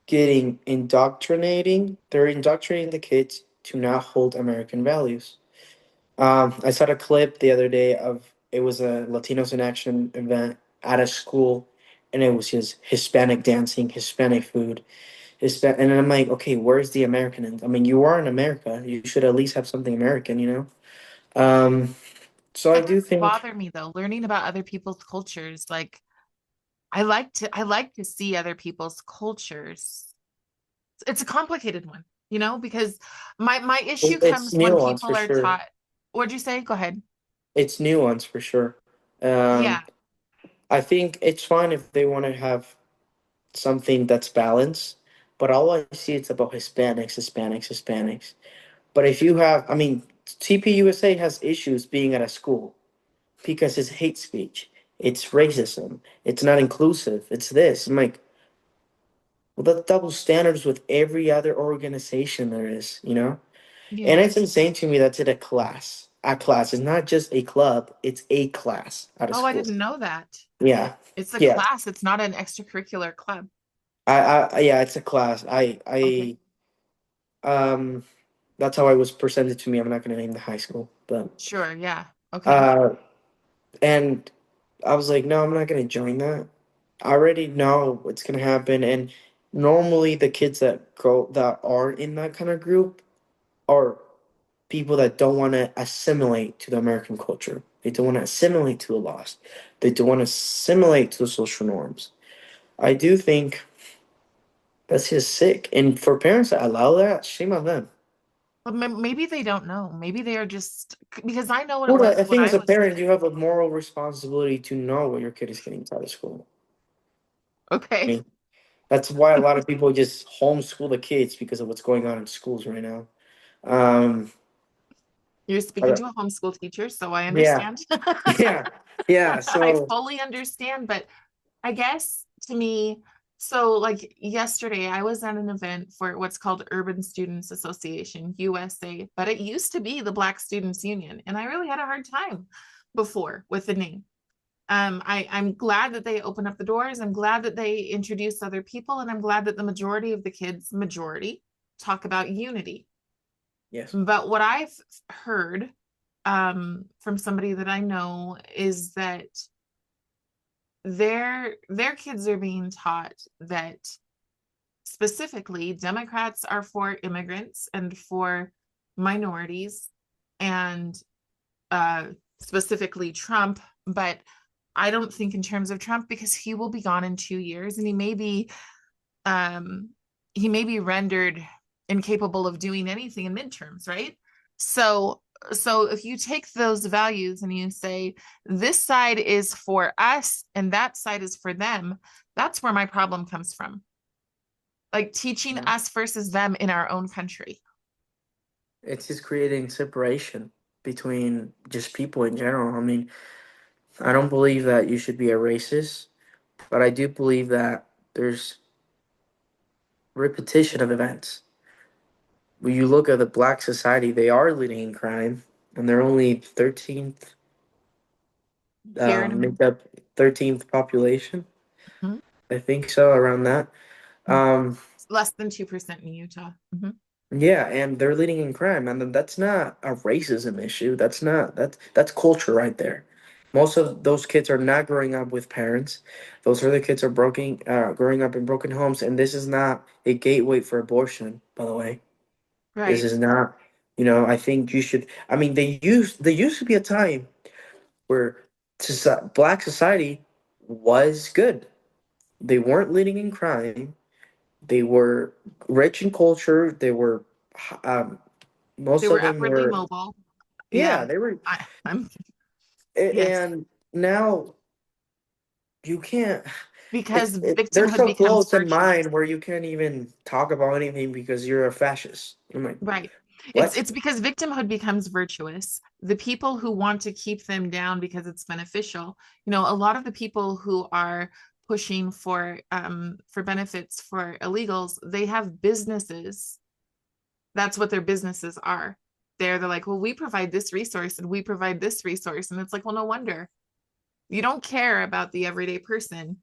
getting indoctrinating. They're indoctrinating the kids to not hold American values. I saw a clip the other day of it was a Latinos in Action event at a school, and it was just Hispanic dancing, Hispanic food, and I'm like, okay, where's the American? I mean, you are in America. You should at least have something American, you know. So I That do doesn't think bother me though, learning about other people's cultures. Like I like to see other people's cultures. It's a complicated one, because my issue it's comes when nuance for people are sure. taught. What'd you say? Go ahead. It's nuance for sure. Yeah, Um, I think it's fine if they want to have something that's balanced. But all I see it's about Hispanics. But if you have, I mean, TPUSA has issues being at a school because it's hate speech, it's racism, it's not inclusive, it's this. I'm like, well, that's double standards with every other organization there is, you know? And yeah. it's insane to me that's at a class. A class is not just a club, it's a class at a Oh, I school. didn't know that. Yeah. It's a Yeah. class. It's not an extracurricular club. Yeah, it's a class. Okay. Um, that's how I was presented to me. I'm not going to name the high school, but Sure. Yeah. Okay. uh, and I was like, no, I'm not going to join that. I already know what's going to happen, and normally the kids that are in that kind of group are people that don't want to assimilate to the American culture. They don't want to assimilate to the laws. They don't want to assimilate to the social norms. I do think That's just sick. And for parents that allow that, shame on them. But maybe they don't know. Maybe they are just because I know what it Well, was I when think as I a was parent, you have a moral responsibility to know what your kid is getting out of school. I okay. mean, that's why a lot of people just homeschool the kids because of what's going on in schools right now. Um, You're speaking uh, to a homeschool teacher, so I yeah, understand. yeah, yeah. I So fully understand, but I guess to me, so like yesterday, I was at an event for what's called Urban Students Association, USA, but it used to be the Black Students Union. And I really had a hard time before with the name. I'm glad that they open up the doors. I'm glad that they introduce other people. And I'm glad that the majority of the kids, majority, talk about unity. yes, But what I've heard from somebody that I know is that their kids are being taught that specifically Democrats are for immigrants and for minorities and uh, specifically Trump. But I don't think in terms of Trump because he will be gone in 2 years and um, he may be rendered incapable of doing anything in midterms, right? So so if you take those values and you say this side is for us and that side is for them, that's where my problem comes from. Like teaching yeah. us versus them in our own country. It's just creating separation between just people in general. I mean, I don't believe that you should be a racist, but I do believe that there's repetition of events. When you look at the black society, they are leading in crime, and they're only 13th, Here in make up 13th population. Mhm. I think so, around that. Um, Less than 2% in Utah. Mhm. yeah, and they're leading in crime, and then that's not a racism issue. That's culture right there. Most of those kids are not growing up with parents. Those other kids are growing up in broken homes, and this is not a gateway for abortion, by the way. This Right. is not, I think you should. I mean, there used to be a time where black society was good. They weren't leading in crime. They were rich in culture. Um, They most were of them upwardly were, mobile. yeah, Yeah. they were, I'm yes. and now you can't. Because They're victimhood so becomes close in virtuous. mind where you can't even talk about anything because you're a fascist. I'm like, Right. It's what? it's because victimhood becomes virtuous. The people who want to keep them down because it's beneficial, a lot of the people who are pushing for benefits for illegals, they have businesses. That's what their businesses are. They're like, well, we provide this resource and we provide this resource. And it's like, well, no wonder. You don't care about the everyday person.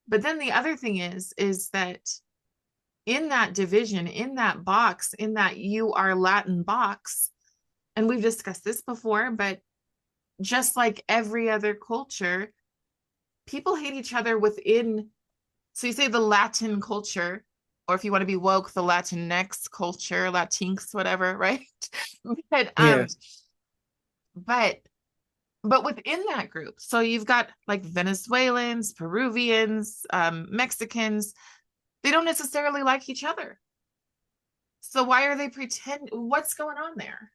But then the other thing is that in that division, in that box, in that you are Latin box, and we've discussed this before, but just like every other culture, people hate each other within. So you say the Latin culture, or if you want to be woke, the Latinx culture, Latinx, whatever, right? but Yeah. but but within that group, so you've got like Venezuelans, Peruvians, Mexicans. They don't necessarily like each other. So why are they pretend? What's going on there?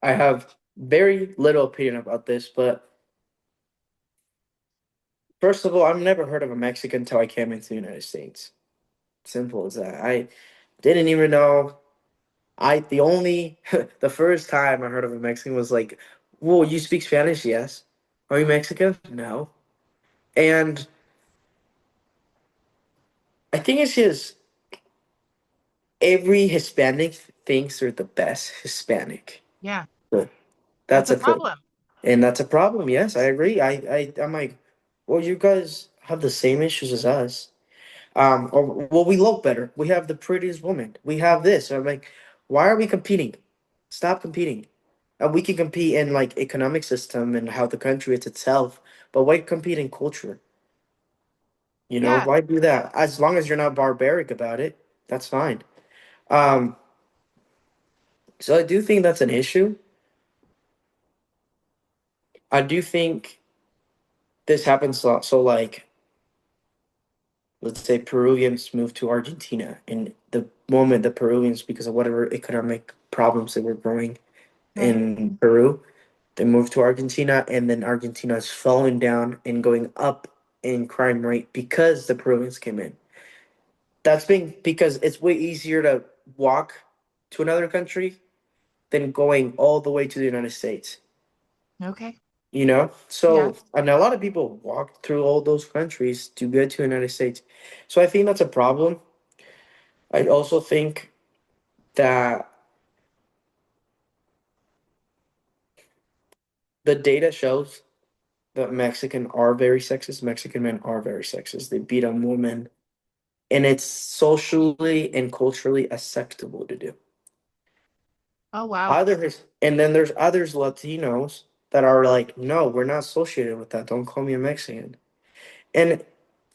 I have very little opinion about this, but first of all, I've never heard of a Mexican until I came into the United States. Simple as that. I didn't even know. The only, the first time I heard of a Mexican was like, whoa, you speak Spanish? Yes. Are you Mexican? No. And I think it's just every Hispanic thinks they're the best Hispanic. Yeah, But that's that's a a thing. problem. And that's a problem. Yes, I agree. I'm like, well, you guys have the same issues as us. Or well, we look better. We have the prettiest woman. We have this. I'm like, why are we competing? Stop competing. We can compete in like economic system and how the country is itself, but why compete in culture? Yeah, Why do that? As long as you're not barbaric about it, that's fine. Um, so I do think that's an issue. I do think this happens a lot. So like let's say Peruvians moved to Argentina, and the moment the Peruvians, because of whatever economic problems that were growing Right. in Peru, they moved to Argentina, and then Argentina is falling down and going up in crime rate because the Peruvians came in. That's been because it's way easier to walk to another country than going all the way to the United States. Okay. You know, Yeah. so and a lot of people walk through all those countries to get to the United States. So I think that's a problem. I also think that the data shows that Mexican are very sexist. Mexican men are very sexist. They beat on women, and it's socially and culturally acceptable to do. Oh, wow. Others, and then there's others Latinos that are like, no, we're not associated with that. Don't call me a Mexican. And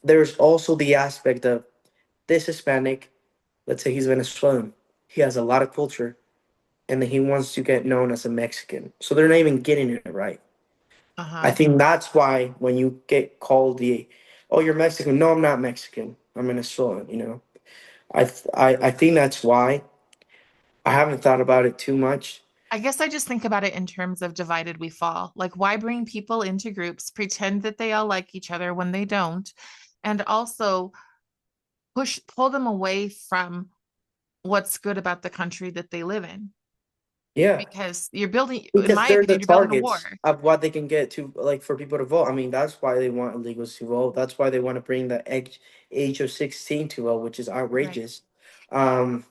there's also the aspect of this Hispanic, let's say he's Venezuelan, he has a lot of culture, and then he wants to get known as a Mexican. So they're not even getting it right. I Uh-huh. think that's why when you get called oh, you're Mexican. No, I'm not Mexican. I'm Venezuelan. I think that's why I haven't thought about it too much. I guess I just think about it in terms of divided we fall. Like, why bring people into groups, pretend that they all like each other when they don't, and also pull them away from what's good about the country that they live in? Yeah, Because you're building, in because my they're the opinion, you're building a war. targets of what they can get to, like for people to vote. I mean, that's why they want illegals to vote. That's why they want to bring the age of 16 to vote, which is Right. outrageous. Um,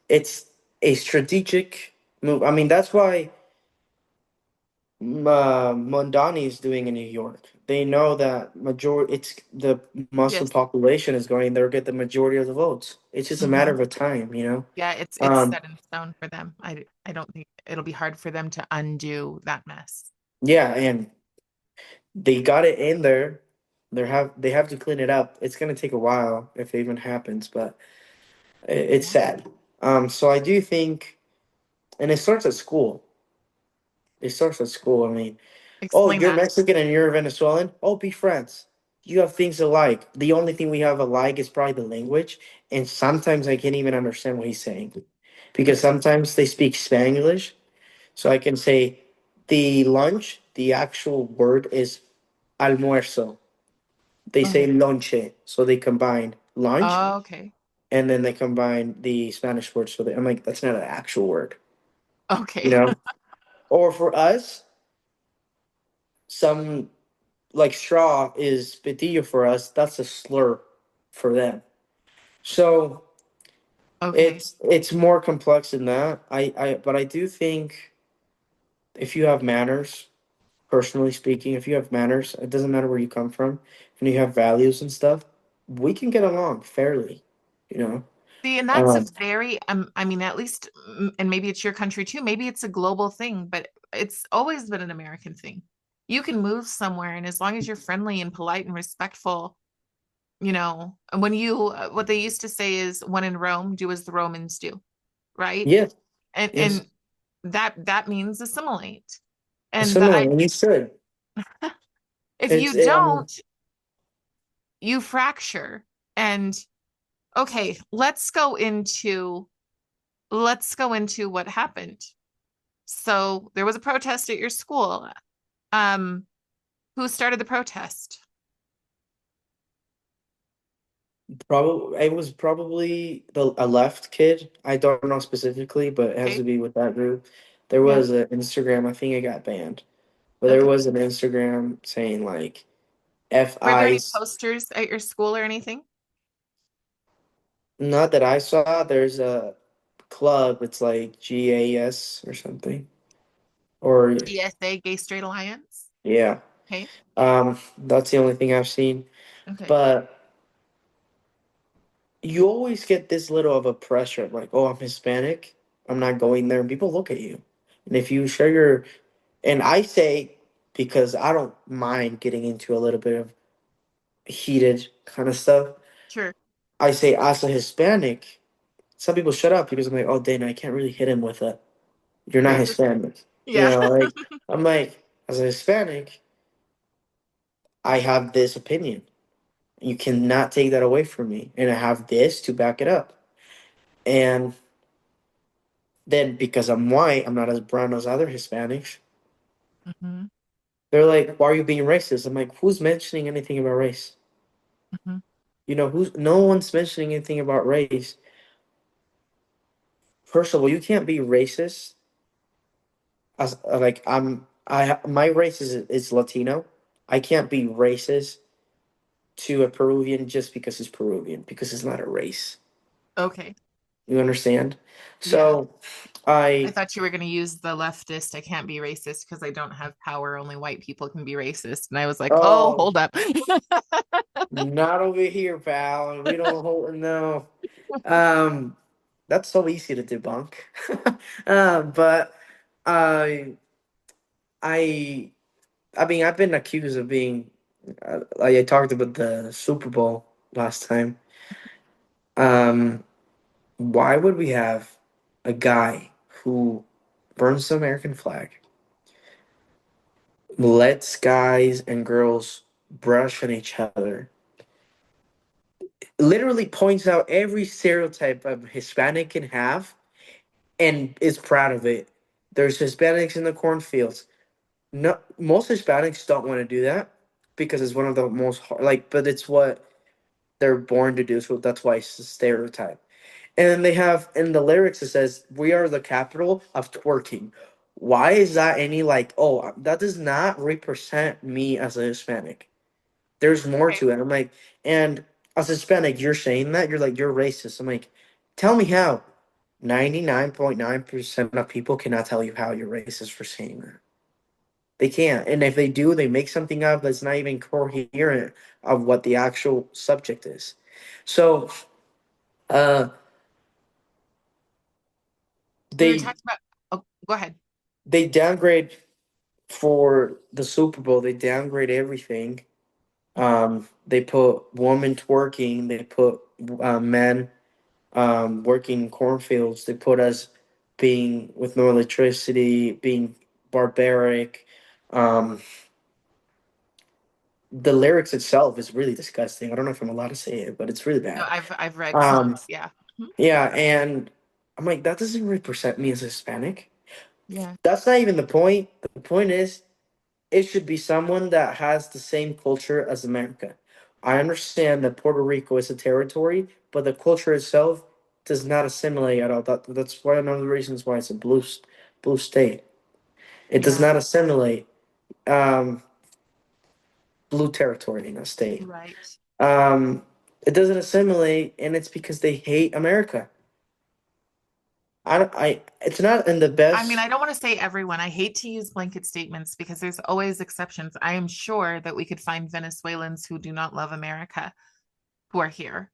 it's a strategic move. I mean, that's why Mondani is doing in New York. They know that it's the Muslim Yes. population is going. They'll get the majority of the votes. It's just a matter Hmm. of a time, you know. Yeah, it's Um, set in stone for them. I don't think it'll be hard for them to undo that mess. yeah, and they got it in there. They have to clean it up. It's gonna take a while if it even happens, but it's Yeah. sad. So I do think, and it starts at school. It starts at school. I mean, oh, Explain you're that. Mexican and you're Venezuelan. Oh, be friends. You have things alike. The only thing we have alike is probably the language, and sometimes I can't even understand what he's saying because Okay. sometimes they speak Spanglish. So I can say the lunch. The actual word is almuerzo. They say Okay. lonche, so they combine lunch Okay. and then they combine the Spanish word. I'm like, that's not an actual word, you Okay. know. Or for us, some like straw is pitillo for us. That's a slur for them. So Okay. it's more complex than that. But I do think if you have manners, personally speaking, if you have manners, it doesn't matter where you come from, and you have values and stuff, we can get along fairly, you know. See, and that's a Um, very, I mean, at least, and maybe it's your country too. Maybe it's a global thing, but it's always been an American thing. You can move somewhere, and as long as you're friendly and polite and respectful, and what they used to say is, when in Rome, do as the Romans do, right? yeah, And yes, that means assimilate. And similar, and you should. if It's, you I mean, don't, you fracture. And okay, let's go into what happened. So there was a protest at your school. Um, who started the protest? probably it was probably a left kid. I don't know specifically, but it has to Okay. be with that group. There Yeah. was an Instagram. I think it got banned, but there Okay. was an Instagram saying like "F Were there any ice." posters at your school or anything? Not that I saw. There's a club. It's like GAS or something. Or GSA, Gay Straight Alliance. yeah. Okay. That's the only thing I've seen. Okay. But you always get this little of a pressure of like, oh, I'm Hispanic. I'm not going there. And people look at you. And if you share and I say, because I don't mind getting into a little bit of heated kind of stuff, Sure. I say, as a Hispanic, some people shut up because I'm like, oh, Dana, I can't really hit him with a, you're not Racist. Hispanic. Yeah. Like, I'm like, as a Hispanic, I have this opinion. You cannot take that away from me. And I have this to back it up. And then because I'm white, I'm not as brown as other Hispanics. Hmm. They're like, why are you being racist? I'm like, who's mentioning anything about race? Hmm. Who's no one's mentioning anything about race. First of all, you can't be racist as like I my race is Latino. I can't be racist to a Peruvian just because he's Peruvian because it's not a race. Okay. You understand? Yeah. So I I thought you were going to use the leftist. I can't be racist because I don't have power. Only white people can be racist. And I was like, oh, oh hold up. not over here, pal. We don't hold no. Um that's so easy to debunk. But I I I mean I've been accused of being like I talked about the Super Bowl last time. Um why would we have a guy who burns the American flag, lets guys and girls brush on each other, literally points out every stereotype of Hispanic can have, and is proud of it? There's Hispanics in the cornfields. No, most Hispanics don't want to do that because it's one of the most hard, like, but it's what they're born to do. So that's why it's a stereotype. And then they have in the lyrics it says, "We are the capital of twerking." Why is that any like? Oh, that does not represent me as a Hispanic. There's more Okay. to it. I'm like, and as a Hispanic, you're saying that you're like you're racist. I'm like, tell me how. 99.9% of people cannot tell you how you're racist for saying that. They can't. And if they do, they make something up that's not even coherent of what the actual subject is. So uh We were they talking about, oh, go ahead. they downgrade for the Super Bowl, they downgrade everything. They put women twerking, they put men working in cornfields, they put us being with no electricity, being barbaric. Um, the lyrics itself is really disgusting. I don't know if I'm allowed to say it, but it's really No, bad. I've read Um, songs. Yeah. Mhm. yeah, and I'm like, that doesn't represent me as Hispanic. Yeah. That's not even the point. The point is, it should be someone that has the same culture as America. I understand that Puerto Rico is a territory, but the culture itself does not assimilate at all. That's one of the reasons why it's a blue state. It does Yeah. not assimilate um, blue territory in a state. Right. Um, it doesn't assimilate, and it's because they hate America. It's not in the I mean, best. I don't want to say everyone. I hate to use blanket statements because there's always exceptions. I am sure that we could find Venezuelans who do not love America who are here,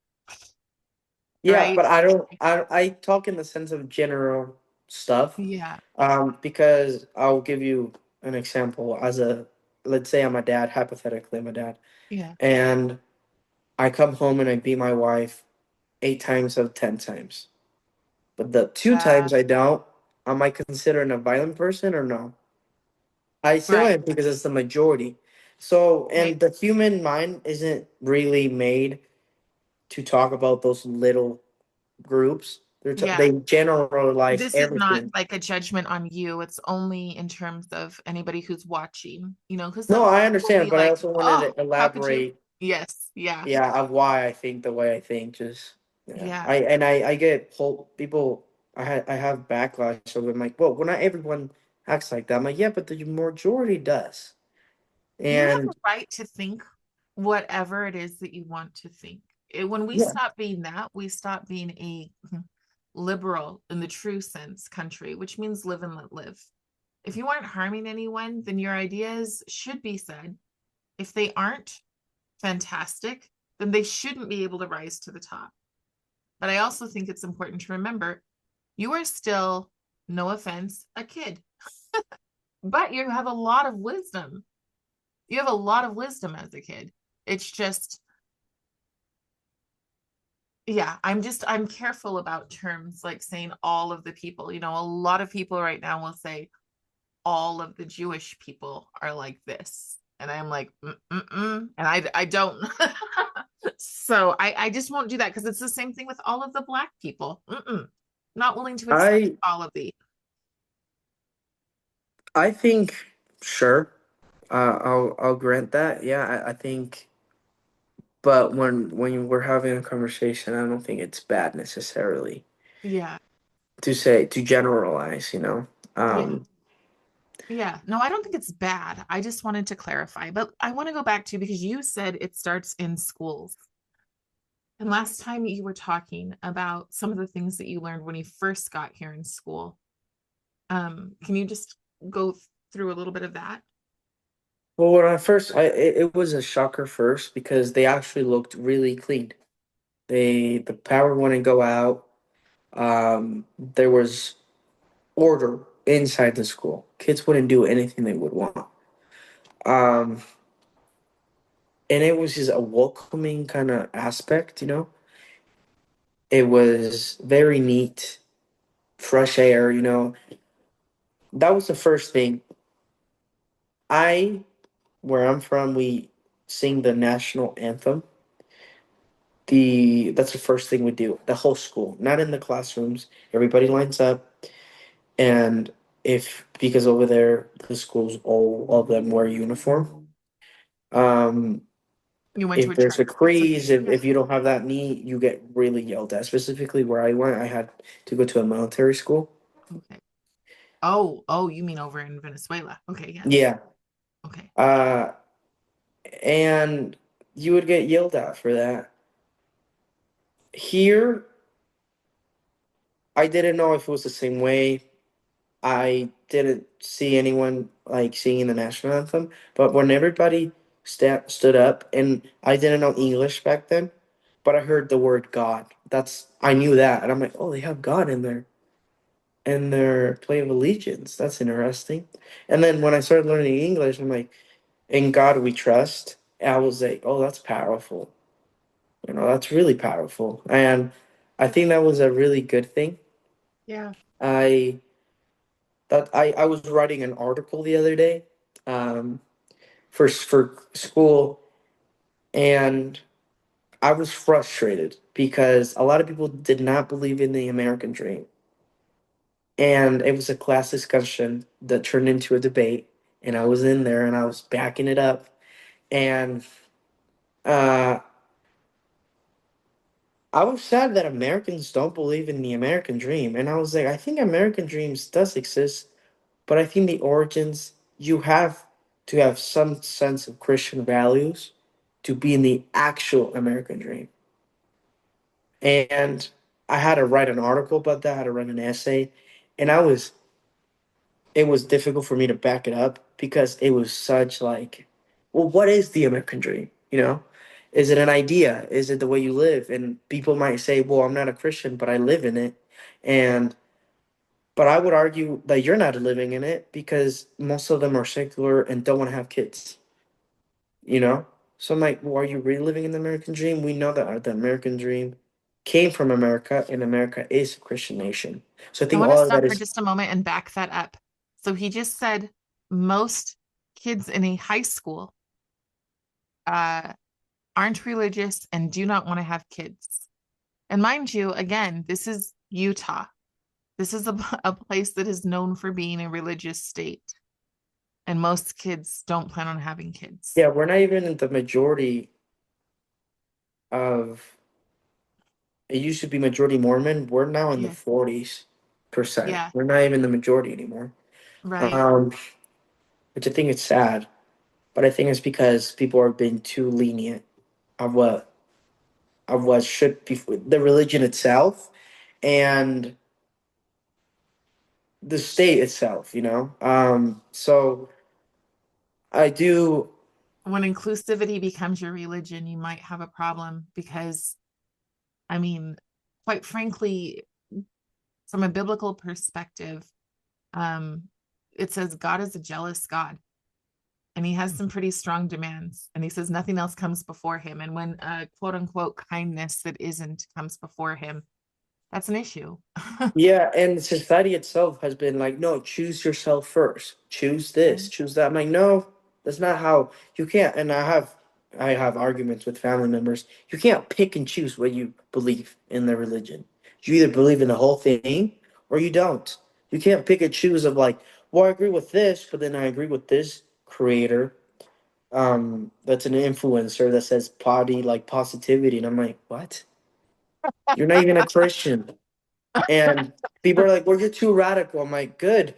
Yeah, right? but I don't. I talk in the sense of general stuff. Yeah. Because I'll give you an example. Let's say I'm a dad, hypothetically, I'm a dad, Yeah. and I come home and I beat my wife 8 times out of 10 times. But the two Uh, times I don't, am I considered a violent person or no? I still right. am because it's the majority. So, Okay. and the human mind isn't really made to talk about those little groups. Yeah. They generalize This is not everything. like a judgment on you. It's only in terms of anybody who's watching, because No, some I people will understand, be but I like, also wanted oh, to how could you? elaborate, Yes. Yeah. yeah, of why I think the way I think. Just yeah, Yeah. I get whole people. I have backlash, so I'm like, well, not everyone acts like that. I'm like, yeah, but the majority does, You have and the right to think whatever it is that you want to think. When we yeah, stop being that, we stop being a liberal in the true sense country, which means live and let live. If you aren't harming anyone, then your ideas should be said. If they aren't fantastic, then they shouldn't be able to rise to the top. But I also think it's important to remember you are still, no offense, a kid, but you have a lot of wisdom. You have a lot of wisdom as a kid. It's just, yeah, I'm careful about terms like saying all of the people. A lot of people right now will say all of the Jewish people are like this. And I'm like, mm-mm-mm. And I don't. So I just won't do that because it's the same thing with all of the Black people. Mm-mm. Not willing to accept I all of the. I think sure. I'll grant that. Yeah, I think. But when we're having a conversation, I don't think it's bad necessarily Yeah, to generalize. You know. yeah, Um, yeah. No, I don't think it's bad. I just wanted to clarify. But I want to go back to because you said it starts in schools. And last time you were talking about some of the things that you learned when you first got here in school. Can you just go through a little bit of that? well, when I first, it was a shocker first because they actually looked really clean. The power wouldn't go out. There was order inside the school. Kids wouldn't do anything they would want. Um, and it was just a welcoming kind of aspect, you know. It was very neat, fresh air, you know. That was the first thing. I, where I'm from, we sing the national anthem. That's the first thing we do. The whole school, not in the classrooms. Everybody lines up, and if because over there the schools all of them wear uniform. Um, You went to if a there's charter a school, so crease, if you don't have that knee, you get really yelled at. Specifically where I went, I had to go to a military school. okay. Oh, you mean over in Venezuela? Okay, yes. Yeah. Okay. Uh, and you would get yelled at for that. Here, I didn't know if it was the same way. I didn't see anyone like singing the national anthem, but when everybody stood up, and I didn't know English back then, but I heard the word God. I knew that, and I'm like, oh, they have God in their play of allegiance. That's interesting. And then when I started learning English, I'm like, in God we trust. And I was like, oh, that's powerful. You know, that's really powerful, and I think that was a really good thing. Yeah. I I was writing an article the other day, um, for school, and I was frustrated because a lot of people did not believe in the American dream, and it was a class discussion that turned into a debate, and I was in there and I was backing it up, and uh, I was sad that Americans don't believe in the American dream, and I was like, I think American dreams does exist. But I think the origins, you have to have some sense of Christian values to be in the actual American dream. And I had to write an article about that, I had to write an essay, and it was difficult for me to back it up because it was such like, well, what is the American dream? You know? Is it an idea? Is it the way you live? And people might say, well, I'm not a Christian, but I live in it. And but I would argue that you're not living in it because most of them are secular and don't want to have kids, you know? So I'm like, well, are you really living in the American dream? We know that the American dream came from America and America is a Christian nation. So I I think want to all of stop that for is, just a moment and back that up. So he just said most kids in a high school uh, aren't religious and do not want to have kids. And mind you, again, this is Utah. This is a place that is known for being a religious state, and most kids don't plan on having kids. yeah, we're not even in the majority of, it used to be majority Mormon. We're now in the Yeah, 40%. yeah, We're not even the majority anymore. right. Um, which I think is sad, but I think it's because people are being too lenient of what should be the religion itself and the state itself, you know. So I do. When inclusivity becomes your religion, you might have a problem because, I mean, quite frankly, from a biblical perspective, um, it says God is a jealous God and he has some pretty strong demands. And he says nothing else comes before him. And when quote unquote kindness that isn't comes before him, that's an issue. Yeah, and society itself has been like, no, choose yourself first. Choose this, Right. choose that. I'm like, no, that's not how you can't. And I have I have arguments with family members. You can't pick and choose what you believe in the religion. You either believe in the whole thing or you don't. You can't pick and choose of like, well, I agree with this, but then I agree with this creator. That's an influencer that says potty like positivity, and I'm like, what? You're not even a Christian. And people are like, well, you're too radical. I'm like, good.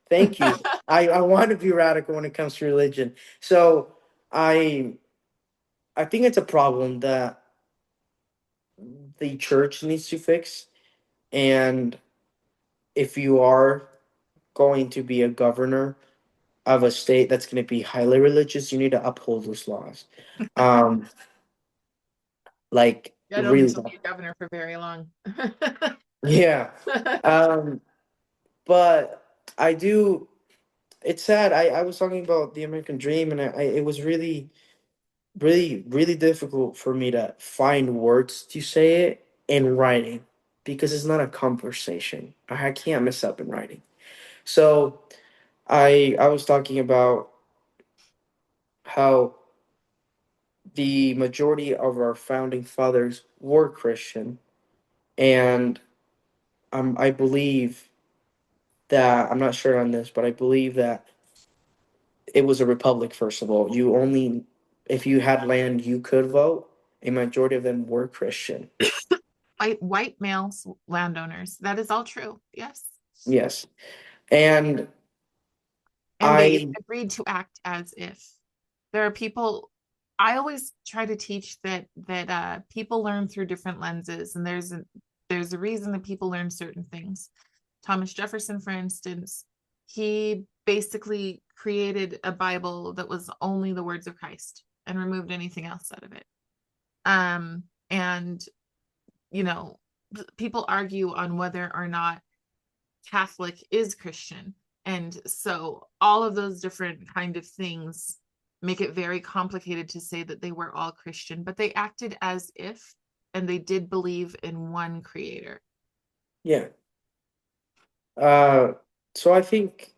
Thank you. I want to be radical when it comes to religion. So I I think it's a problem that the church needs to fix. And if you are going to be a governor of a state that's going to be highly religious, you need to uphold those laws. Um, like I don't think really, she'll be a governor for very long. yeah. Um, but I do. It's sad. I was talking about the American dream, and it was really difficult for me to find words to say it in writing because it's not a conversation. I can't mess up in writing. So I was talking about how the majority of our founding fathers were Christian, and I believe that I'm not sure on this, but I believe that it was a republic. First of all, you only if you had land you could vote. A majority of them were Christian. White males, landowners. That is all true. Yes. Yes, and And they I agreed to act as if. There are people, I always try to teach that people learn through different lenses, and there's a reason that people learn certain things. Thomas Jefferson, for instance, he basically created a Bible that was only the words of Christ and removed anything else out of it. And you know, people argue on whether or not Catholic is Christian. And so all of those different kind of things make it very complicated to say that they were all Christian, but they acted as if, and they did believe in one creator. yeah. Uh, so I think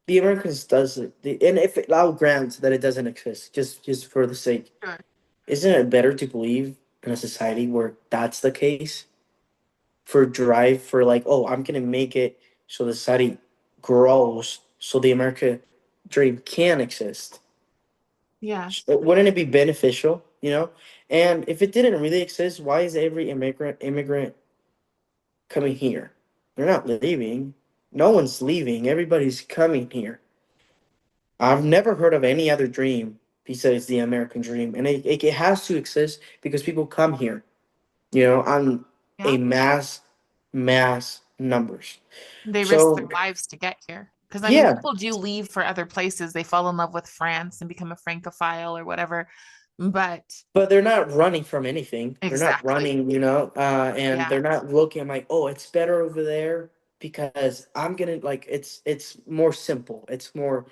the Americans does it, and if I'll grant that it doesn't exist, just for the sake, Sure. isn't it better to believe in a society where that's the case? For drive for like, oh, I'm gonna make it so the society grows, so the America dream can exist. Yeah. Wouldn't it be beneficial, you know? And if it didn't really exist, why is every immigrant coming here? They're not leaving. No one's leaving. Everybody's coming here. I've never heard of any other dream besides the American dream, and it has to exist because people come here, on Yeah. a mass numbers. They risk their So lives to get here. Because I mean, yeah, people do leave for other places. They fall in love with France and become a Francophile or whatever. But but they're not running from anything. They're not exactly. running, and Yeah. they're not looking like, oh, it's better over there because I'm gonna like it's more simple. It's more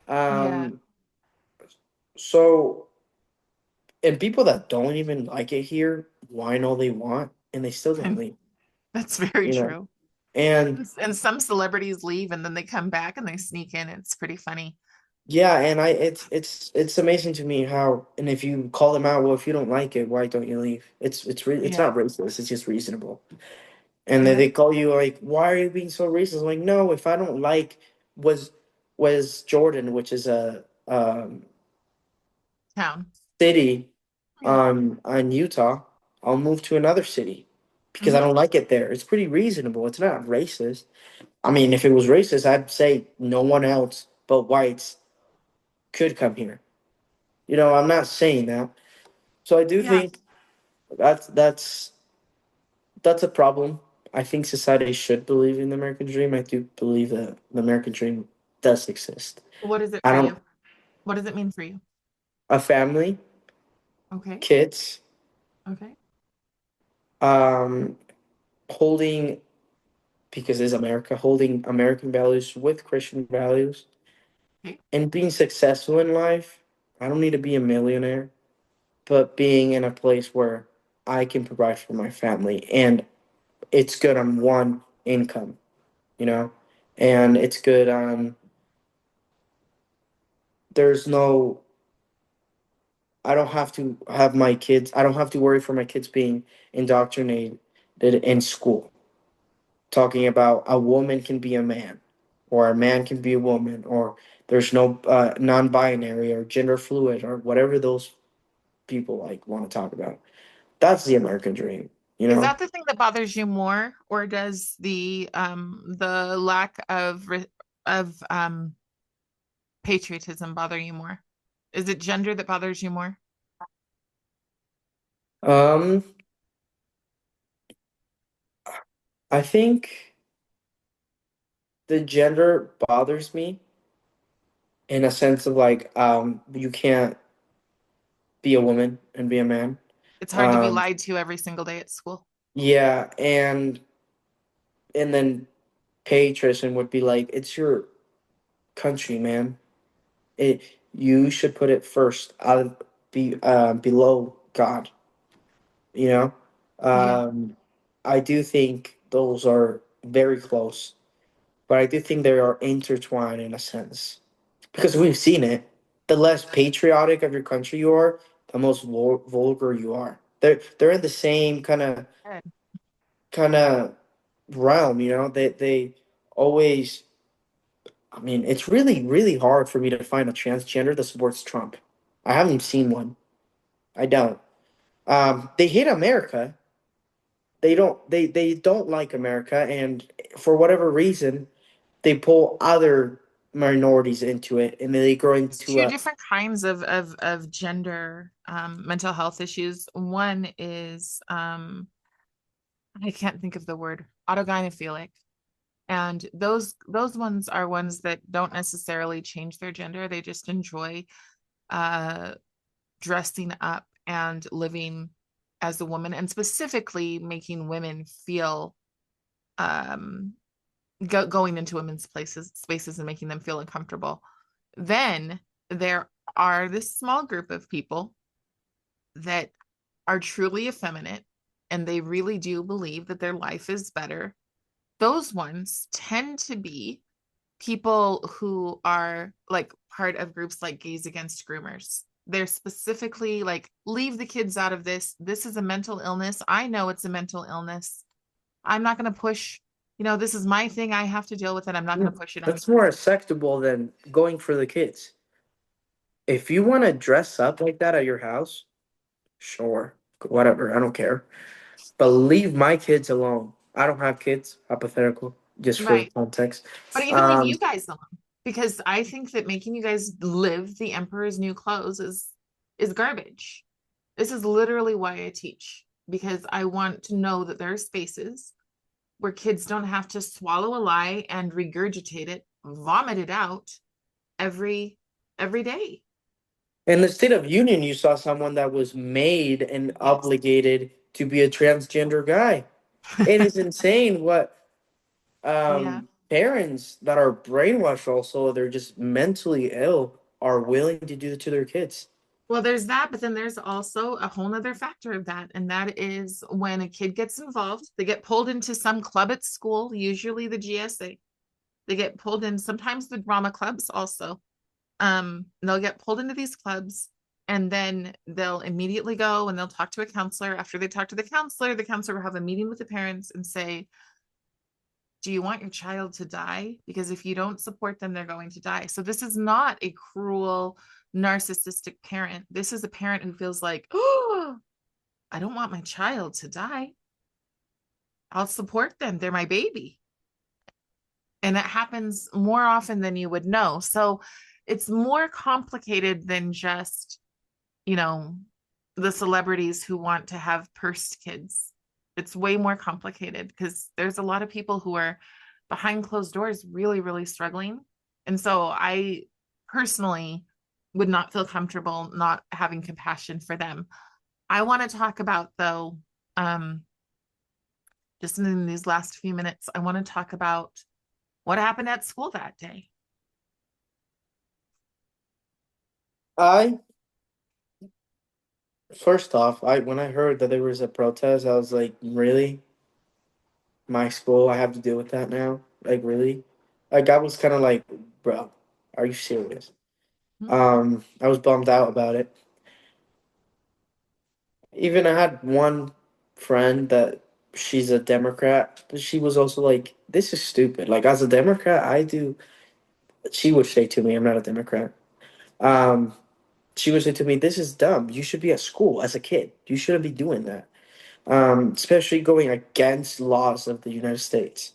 Yeah. um so and people that don't even like it here whine all they want and they still don't leave, That's very you know. true. And And some celebrities leave and then they come back and they sneak in. It's pretty funny. yeah, and it's amazing to me how and if you call them out, well, if you don't like it, why don't you leave? It's Yeah. not racist, it's just reasonable. And then Yeah. they call you like, why are you being so racist? I'm like, no, if I don't like was was Jordan, which is a Town. city Yeah. on Utah, I'll move to another city because I Hmm. don't like it there. It's pretty reasonable. It's not racist. I mean, if it was racist, I'd say no one else but whites could come here. I'm not saying that. So I do Yeah. think that's a problem. I think society should believe in the American dream. I do believe that the American dream does exist. What is it I for you? don't What does it mean for you? a family, Okay. kids, Okay. um, holding because it's America, holding American values with Christian values, Okay. and being successful in life. I don't need to be a millionaire, but being in a place where I can provide for my family and it's good on one income, you know, and it's good on there's no I don't have to have my kids. I don't have to worry for my kids being indoctrinated in school, talking about a woman can be a man, or a man can be a woman, or there's no non-binary or gender fluid or whatever those people like want to talk about. That's the American dream, you Is know. that the thing that bothers you more, or does the lack of patriotism bother you more? Is it gender that bothers you more? Um, I think the gender bothers me in a sense of like you can't be a woman and be a man. It's hard to be Um, lied to every single day at school. yeah, and then patriotism would be like it's your country, man. It you should put it first, be below God. You know, Yeah. um, I do think those are very close, but I do think they are intertwined in a sense because we've seen it. The less patriotic of your country you are, the most vulgar you are. They're in the same Good. kind of realm. You know, they always. I mean, it's really hard for me to find a transgender that supports Trump. I haven't seen one. I don't. They hate America. They don't like America, and for whatever reason, they pull other minorities into it, and then they grow There's into two a. different kinds of gender mental health issues. One is I can't think of the word, autogynephilic. And those ones are ones that don't necessarily change their gender. They just enjoy uh dressing up and living as a woman, and specifically making women feel um going into women's places spaces and making them feel uncomfortable. Then there are this small group of people that are truly effeminate, and they really do believe that their life is better. Those ones tend to be people who are like part of groups like Gays Against Groomers. They're specifically like, leave the kids out of this. This is a mental illness. I know it's a mental illness. I'm not going to push, this is my thing. I have to deal with it. I'm not Yeah, going to push it on that's you. more acceptable than going for the kids. If you want to dress up like that at your house, sure, whatever, I don't care. But leave my kids alone. I don't have kids, hypothetical, just for Right. context. But even leave Um, you guys alone, because I think that making you guys live the emperor's new clothes is garbage. This is literally why I teach, because I want to know that there are spaces where kids don't have to swallow a lie and regurgitate it, vomit it out every every day. in the State of Union, you saw someone that was made and Yes. obligated to be a transgender guy. It is insane what Yeah. parents that are brainwashed also, they're just mentally ill, are willing to do to their kids. Well, there's that, but then there's also a whole nother factor of that. And that is when a kid gets involved, they get pulled into some club at school, usually the GSA. They get pulled in, sometimes the drama clubs also. They'll get pulled into these clubs, and then they'll immediately go and they'll talk to a counselor. After they talk to the counselor will have a meeting with the parents and say, do you want your child to die? Because if you don't support them, they're going to die. So this is not a cruel, narcissistic parent. This is a parent who feels like, oh, I don't want my child to die. I'll support them. They're my baby. And that happens more often than you would know. So it's more complicated than just, you know, the celebrities who want to have pursed kids. It's way more complicated because there's a lot of people who are behind closed doors really, really struggling. And so I personally would not feel comfortable not having compassion for them. I want to talk about, though, um, just in these last few minutes, I want to talk about what happened at school that day. I First off, I when I heard that there was a protest, I was like, really? My school, I have to deal with that now? Like really? Like I was kind of like, bro, are you serious? I was bummed out about it. Even I had one friend that she's a Democrat, but she was also like, "This is stupid." Like as a Democrat, I do. She would say to me, "I'm not a Democrat." Um, she would say to me, "This is dumb. You should be at school as a kid. You shouldn't be doing that." Especially going against laws of the United States.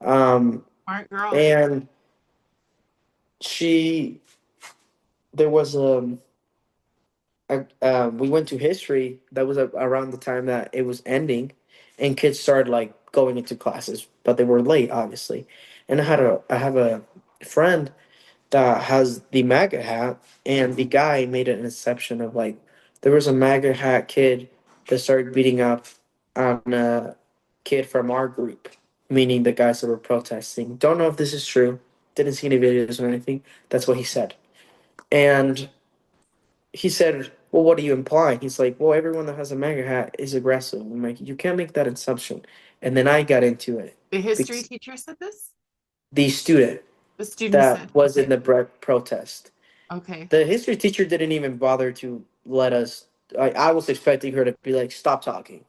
Um, Smart girl. and she, there was we went to history. That was around the time that it was ending, and kids started like going into classes, but they were late, obviously. And I have a friend that has the MAGA hat, and the guy made an exception of like there was a MAGA hat kid that started beating up on a kid from our group, meaning the guys that were protesting. Don't know if this is true. Didn't see any videos or anything. That's what he said. And he said, "Well, what are you implying?" He's like, "Well, everyone that has a MAGA hat is aggressive." I'm like, "You can't make that assumption." And then I got into it The history because teacher said this? the student The student that said, was in okay, the protest, okay, the history teacher didn't even bother to let us. I was expecting her to be like, "Stop talking."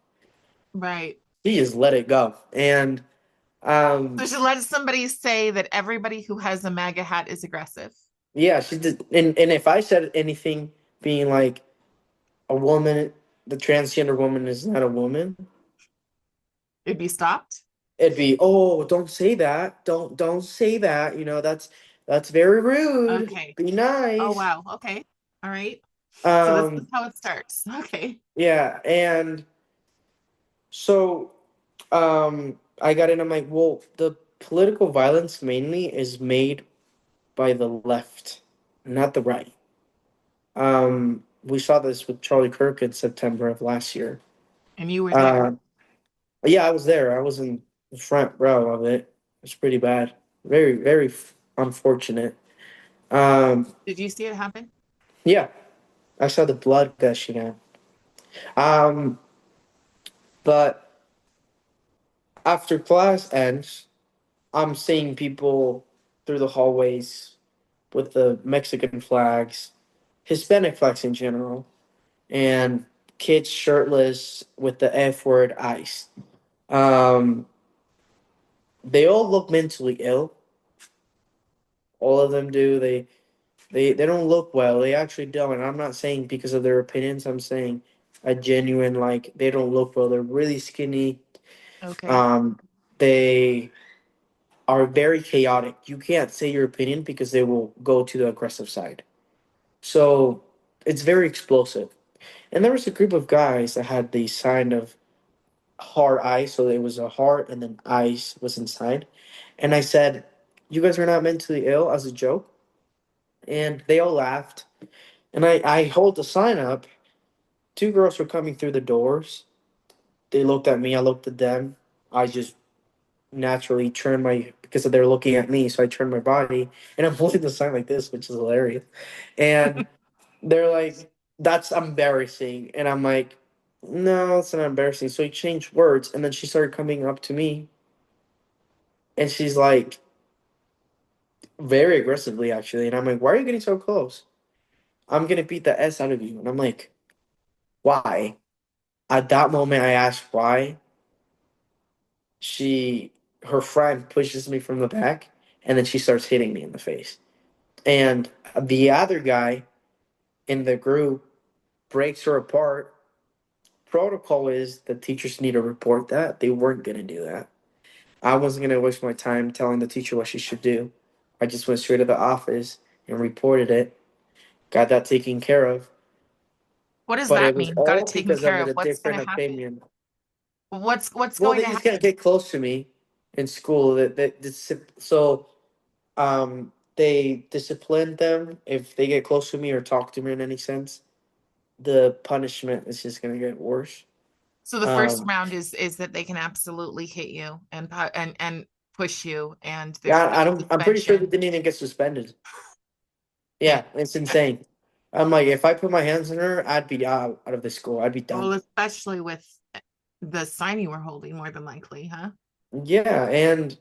right. She just let it go, and So um, she let somebody say that everybody who has a MAGA hat is aggressive. yeah, she did. And if I said anything, being like a woman, the transgender woman is not a woman, It'd be stopped. it'd be, "Oh, don't say that, don't say that, that's very rude, Okay. be Oh, nice." wow. Okay. All right. So this is um how it starts. Okay. yeah, and so I got in, I'm like, well, the political violence mainly is made by the left, not the right. We saw this with Charlie Kirk in September of last year. And you were there. uh yeah, I was there, I was in the front row of it. It's pretty bad, very very unfortunate. um Did you see it happen? yeah, I saw the blood gushing out. Um, but after class ends, I'm seeing people through the hallways with the Mexican flags, Hispanic flags in general, and kids shirtless with the F word ice. Um, they all look mentally ill. All of them do. They don't look well. They actually don't. And I'm not saying because of their opinions. I'm saying a genuine like they don't look well. They're really skinny. Okay. Um, they are very chaotic. You can't say your opinion because they will go to the aggressive side. So it's very explosive. And there was a group of guys that had the sign of heart ice. So it was a heart and then ice was inside. And I said, "You guys are not mentally ill," as a joke. And they all laughed. And I hold the sign up. Two girls were coming through the doors. They looked at me. I looked at them. I just naturally turn my, because they're looking at me, so I turn my body and I'm holding the sign like this, which is hilarious. And they're like, "That's embarrassing." And I'm like, "No, it's not embarrassing." So he changed words, and then she started coming up to me, and she's like, very aggressively actually, and I'm like, "Why are you getting so close? I'm gonna beat the S out of you." And I'm like, "Why?" At that moment I asked why. She Her friend pushes me from the back, and then she starts hitting me in the face. And the other guy in the group breaks her apart. Protocol is the teachers need to report that. They weren't going to do that. I wasn't going to waste my time telling the teacher what she should do. I just went straight to the office and reported it, got that taken care of. What does But it that was mean? Got it all taken because of care a of. What's going different to happen? opinion. What's Well, going they to just can't happen? get close to me in school. So they discipline them if they get close to me or talk to me in any sense. The punishment is just gonna get worse. So the first Um, round is that they can absolutely hit you and and push you, and there's yeah, going I to be don't. I'm pretty sure they suspension. didn't even get suspended. Okay. Yeah, it's insane. I'm like, if I put my hands on her, I'd be out of the school. I'd be Well, done. especially with the sign you were holding, more than likely, huh? Yeah, and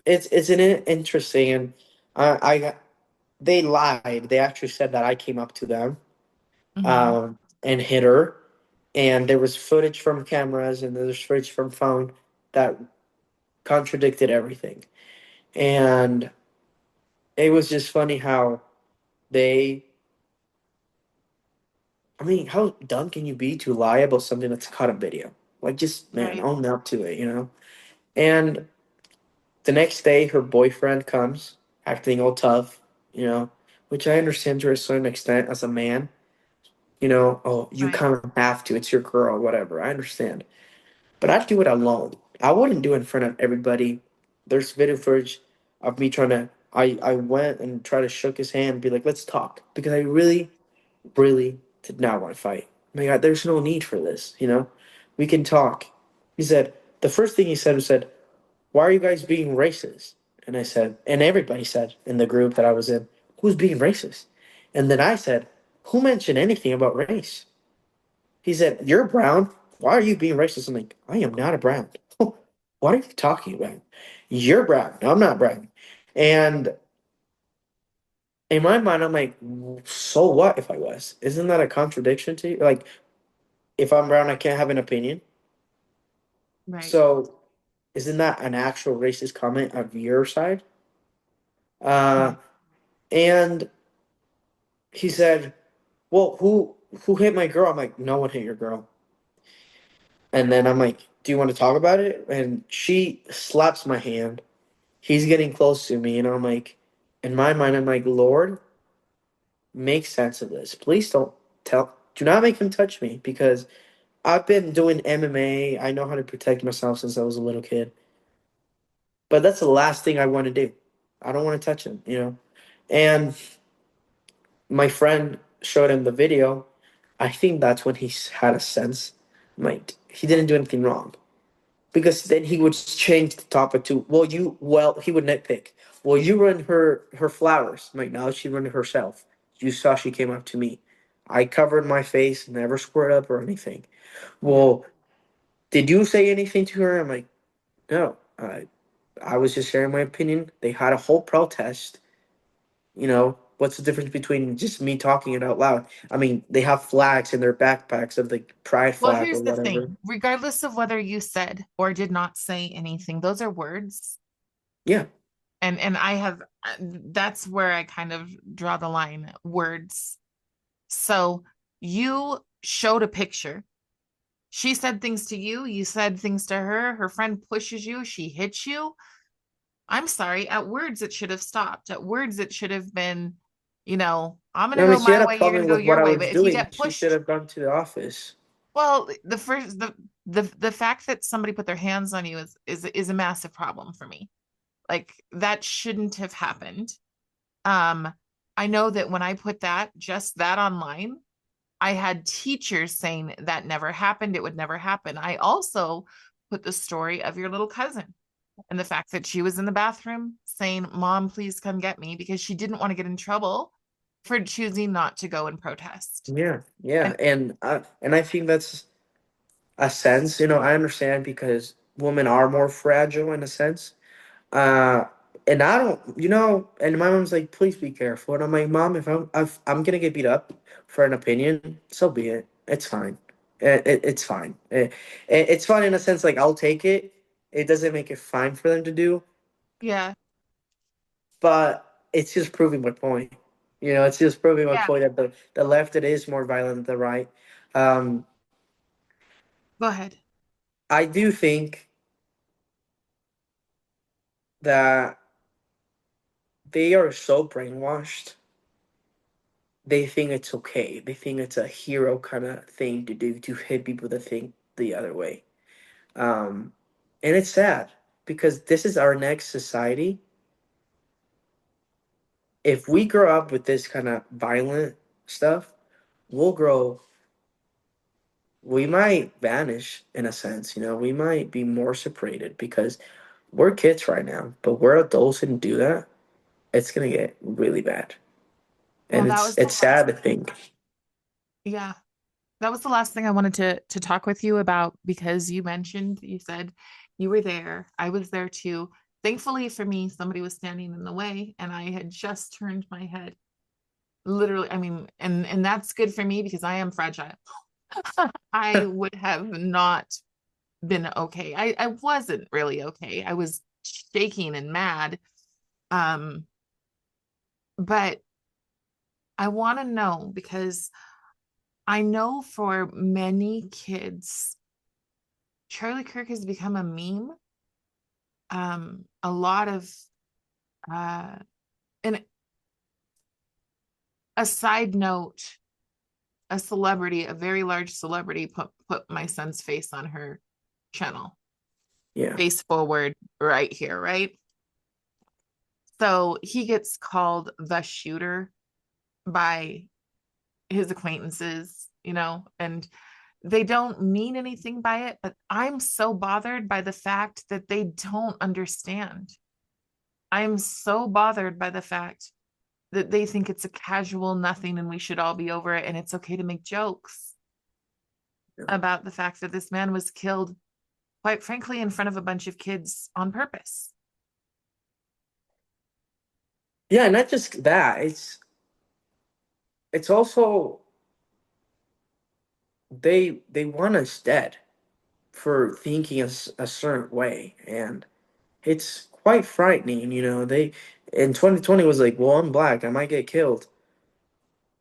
it's an interesting, and I they lied. They actually said that I came up to them Hmm. and hit her. and there was footage from cameras and there's footage from phone that contradicted everything. And it was just funny how they, I mean, how dumb can you be to lie about something that's caught on video? Like, just, man, Right. own up to it, you know? And the next day, her boyfriend comes, acting all tough, you know, which I understand to a certain extent as a man. You know, oh, you Right. kind of have to. It's your girl, whatever. I understand. But I'd do it alone. I wouldn't do it in front of everybody. There's video footage of me trying to. I went and tried to shook his hand and be like, let's talk. Because I really, really did not want to fight. My God, there's no need for this, you know? We can talk. He said, the first thing he said was, why are you guys being racist? And I said, and everybody said in the group that I was in, who's being racist? And then I said, who mentioned anything about race? He said, you're brown. Why are you being racist? I'm like, I am not a brown. What are you talking about? You're brown. I'm not brown. And in my mind, I'm like, so what if I was? Isn't that a contradiction to you? Like, if I'm brown, I can't have an opinion. Right. So, isn't that an actual racist comment of your side? Uh, Right. and he said, well, who hit my girl? I'm like, no one hit your girl. And then I'm like, do you want to talk about it? And she slaps my hand. He's getting close to me, and I'm like, in my mind, I'm like, Lord, make sense of this. Please do not make him touch me because I've been doing MMA. I know how to protect myself since I was a little kid. But that's the last thing I want to do. I don't want to touch him, you know? And my friend showed him the video. I think that's when had a sense. Like, he didn't do anything wrong. Because then he would change the topic to, he would nitpick. Well, you ruined her flowers. I'm like, no, she ruined it herself. You saw she came up to me. I covered my face, never squared up or anything. Yeah. Well, did you say anything to her? I'm like, no. I was just sharing my opinion. They had a whole protest. You know, what's the difference between just me talking it out loud? I mean, they have flags in their backpacks of the pride Well, flag or here's the whatever. thing. Regardless of whether you said or did not say anything, those are words. Yeah. And I have that's where I kind of draw the line, words. So you showed a picture. She said things to you, you said things to her. Her friend pushes you, she hits you. I'm sorry, at words it should have stopped. At words it should have been, I'm going to I mean, go she had my a way, you're going problem to go with what your I way. was But if you doing. get She should pushed, have gone to the office. well, the fact that somebody put their hands on you is a massive problem for me. Like that shouldn't have happened. Um, I know that when I put just that online, I had teachers saying that never happened. It would never happen. I also put the story of your little cousin and the fact that she was in the bathroom saying, Mom, please come get me because she didn't want to get in trouble for choosing not to go and protest. Yeah, yeah, And and I think that's a sense. You know, I understand because women are more fragile in a sense. Uh, and I don't, you know, and my mom's like, please be careful. And I'm like, Mom, if I'm gonna get beat up for an opinion, so be it. It's fine. It's fine. It's fine in a sense. Like I'll take it. It doesn't make it fine for them to do, yeah, but it's just proving my point. You know, it's just proving my yeah, point that the left it is more violent than the right. Um, go ahead. I do think that they are so brainwashed. They think it's okay. They think it's a hero kind of thing to do to hit people that think the other way. Um, and it's sad because this is our next society. If we grow up with this kind of violent stuff, we'll grow. We might vanish in a sense. You know, we might be more separated because we're kids right now, but we're adults and do that. It's gonna get really bad, Well, and that was the it's last. sad to think. Yeah, that was the last thing I wanted to talk with you about because you said you were there. I was there too. Thankfully for me, somebody was standing in the way and I had just turned my head. Literally, I mean, and that's good for me because I am fragile. I would have not been okay. I wasn't really okay. I was shaking and mad. Um, but I want to know because I know for many kids, Charlie Kirk has become a meme. A lot of uh and a side note, a celebrity, a very large celebrity put my son's face on her channel, Yeah. face forward right here, right? So he gets called the shooter by his acquaintances, and they don't mean anything by it, but I'm so bothered by the fact that they don't understand. I'm so bothered by the fact that they think it's a casual nothing and we should all be over it and it's okay to make jokes about the fact that this man was killed, quite frankly, in front of a bunch of kids on purpose. Yeah, not just that. It's also they want us dead for thinking a certain way, and it's quite frightening. They in 2020 was like, well, I'm black, I might get killed.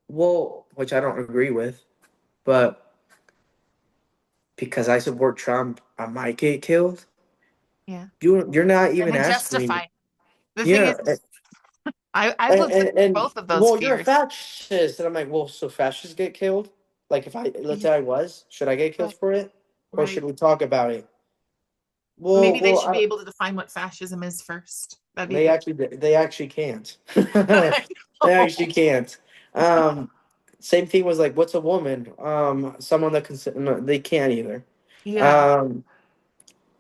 Well, which I don't agree with, but because I support Trump, I might get killed. Yeah. You're not And even then asking me. justify. The thing Yeah, is, I've lived through and both of those well, you're a fears. fascist, and I'm like, well, so fascists get killed? Like, if I let's Yeah, say I was, should I get killed right, for it, or should right. we talk about it? Maybe they Well, should be able to define what fascism is first. That'd be a good. they actually can't. I They know. actually can't. Um, Same thing was like, what's a woman? Someone that can. No, they can't either. Yeah, Um,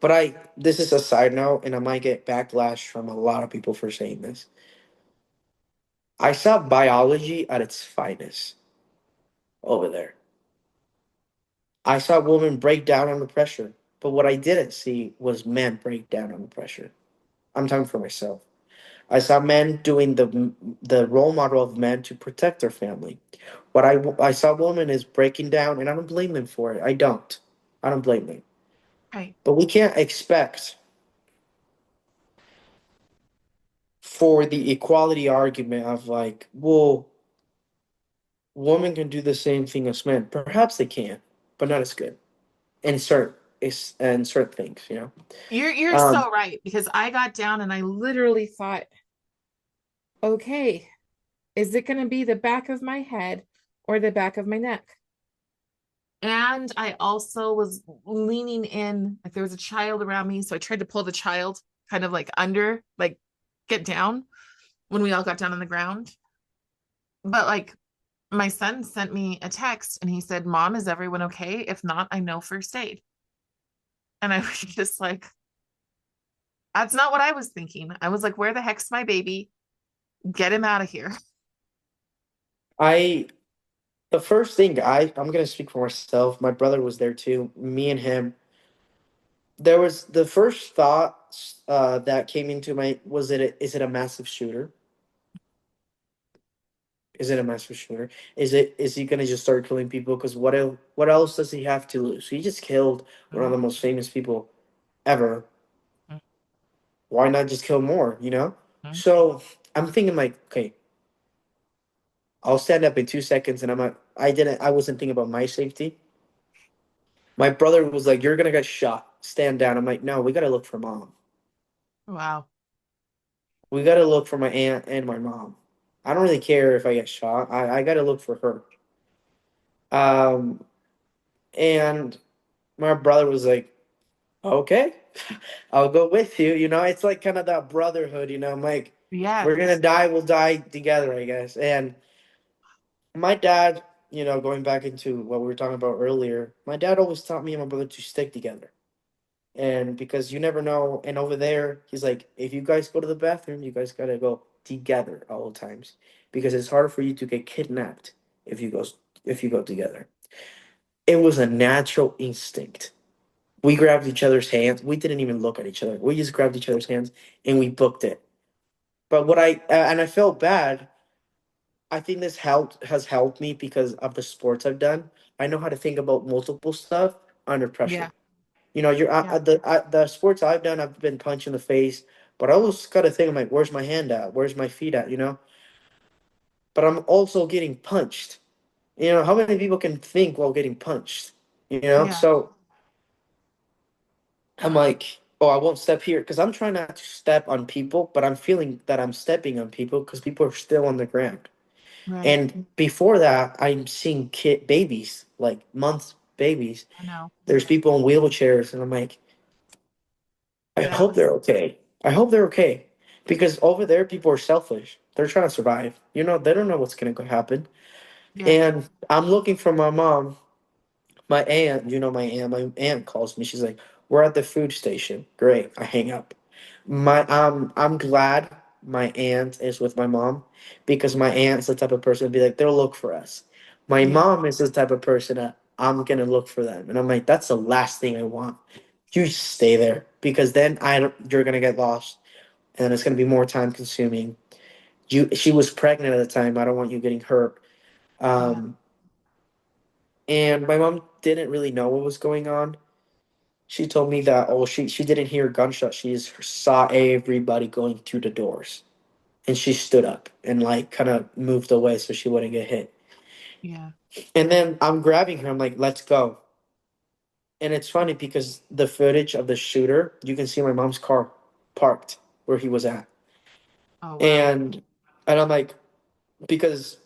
but this is a side note, and I might get backlash from a lot of people for saying this. I saw biology at its finest over there. I saw women break down under pressure, but what I didn't see was men break down under pressure. I'm talking for myself. I saw men doing the role model of men to protect their family. What I saw women is breaking down, and I don't blame them for it. I don't blame them. right. But we can't expect for the equality argument of like, well, women can do the same thing as men. Perhaps they can, but not as good in certain things. You're Um, so right because I got down and I literally thought, okay, is it going to be the back of my head or the back of my neck? And I also was leaning in, like there was a child around me. So I tried to pull the child kind of like under, like get down when we all got down on the ground. But like my son sent me a text and he said, Mom, is everyone okay? If not, I know first aid. And I was just like, that's not what I was thinking. I was like, where the heck's my baby? Get him out of here. I the first thing I'm gonna speak for myself. My brother was there too. Me and him. There was the first thought that came into my was is it a massive shooter? Is it a massive shooter? Is he gonna just start killing people? Because what else does he have to lose? He just killed one of the most famous people ever. Why not just kill more? So I'm thinking like, okay, I'll stand up in 2 seconds, and I wasn't thinking about my safety. My brother was like, "You're gonna get shot. Stand down." I'm like, "No, we gotta look for mom. Wow. We gotta look for my aunt and my mom. I don't really care if I get shot. I gotta look for her." Um, and my brother was like, "Okay, I'll go with you." It's like kind of that brotherhood. I'm like, Yeah. we're gonna die. We'll die together, I guess. And my dad, going back into what we were talking about earlier, my dad always taught me and my brother to stick together. And because you never know, and over there, he's like, if you guys go to the bathroom, you guys gotta go together at all times, because it's harder for you to get kidnapped if you go together. It was a natural instinct. We grabbed each other's hands. We didn't even look at each other. We just grabbed each other's hands and we booked it. But what I and I felt bad. I think this has helped me because of the sports I've done. I know how to think about multiple stuff under pressure. Yeah. You know, Yeah. the sports I've done, I've been punched in the face, but I always got to think, I'm like, where's my hand at? Where's my feet at? You know, but I'm also getting punched. You know, how many people can think while getting punched? You know, Yeah. so I'm like, oh, I won't step here because I'm trying not to step on people, but I'm feeling that I'm stepping on people because people are still on the ground. Right. And before that, I'm seeing babies, like months babies. I know. There's people in wheelchairs, and I'm like, I That hope they're was, okay. I hope they're okay. Because over there, people are selfish. They're trying to survive. You know, they don't know what's going to happen. yeah. And I'm looking for my mom, my aunt. You know, my aunt calls me. She's like, we're at the food station. Great. I hang up. I'm glad my aunt is with my mom because my aunt's the type of person to be like, they'll look for us. My Yeah. mom is the type of person that I'm going to look for them. And I'm like, that's the last thing I want. You stay there because then you're gonna get lost, and it's gonna be more time consuming. She was pregnant at the time. I don't want you getting hurt. Yeah. Um, and my mom didn't really know what was going on. She told me that she didn't hear gunshots. She just saw everybody going through the doors, and she stood up and like kind of moved away so she wouldn't get hit. Yeah. And then I'm grabbing her. I'm like, "Let's go." And it's funny because the footage of the shooter, you can see my mom's car parked where he was at. Oh, wow. And I'm like, because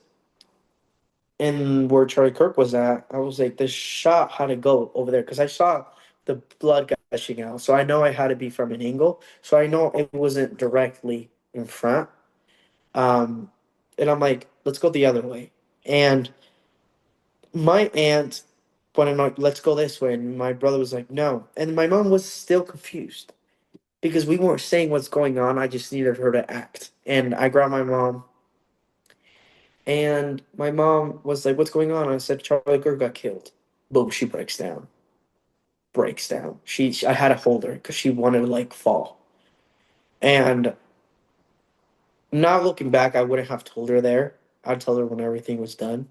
in where Charlie Kirk was at, I was like, this shot had to go over there because I saw the blood gushing out. So I know I had to be from an angle. So I know it wasn't directly in front. Um, and I'm like, let's go the other way. And my aunt wanted to know, let's go this way. And my brother was like, no. And my mom was still confused because we weren't saying what's going on. I just needed her to act. And I grabbed my mom. And my mom was like, what's going on? I said, Charlie Kirk got killed. Boom, she breaks down. Breaks down. I had to hold her because she wanted to like fall. And now looking back, I wouldn't have told her there. I'd tell her when everything was done.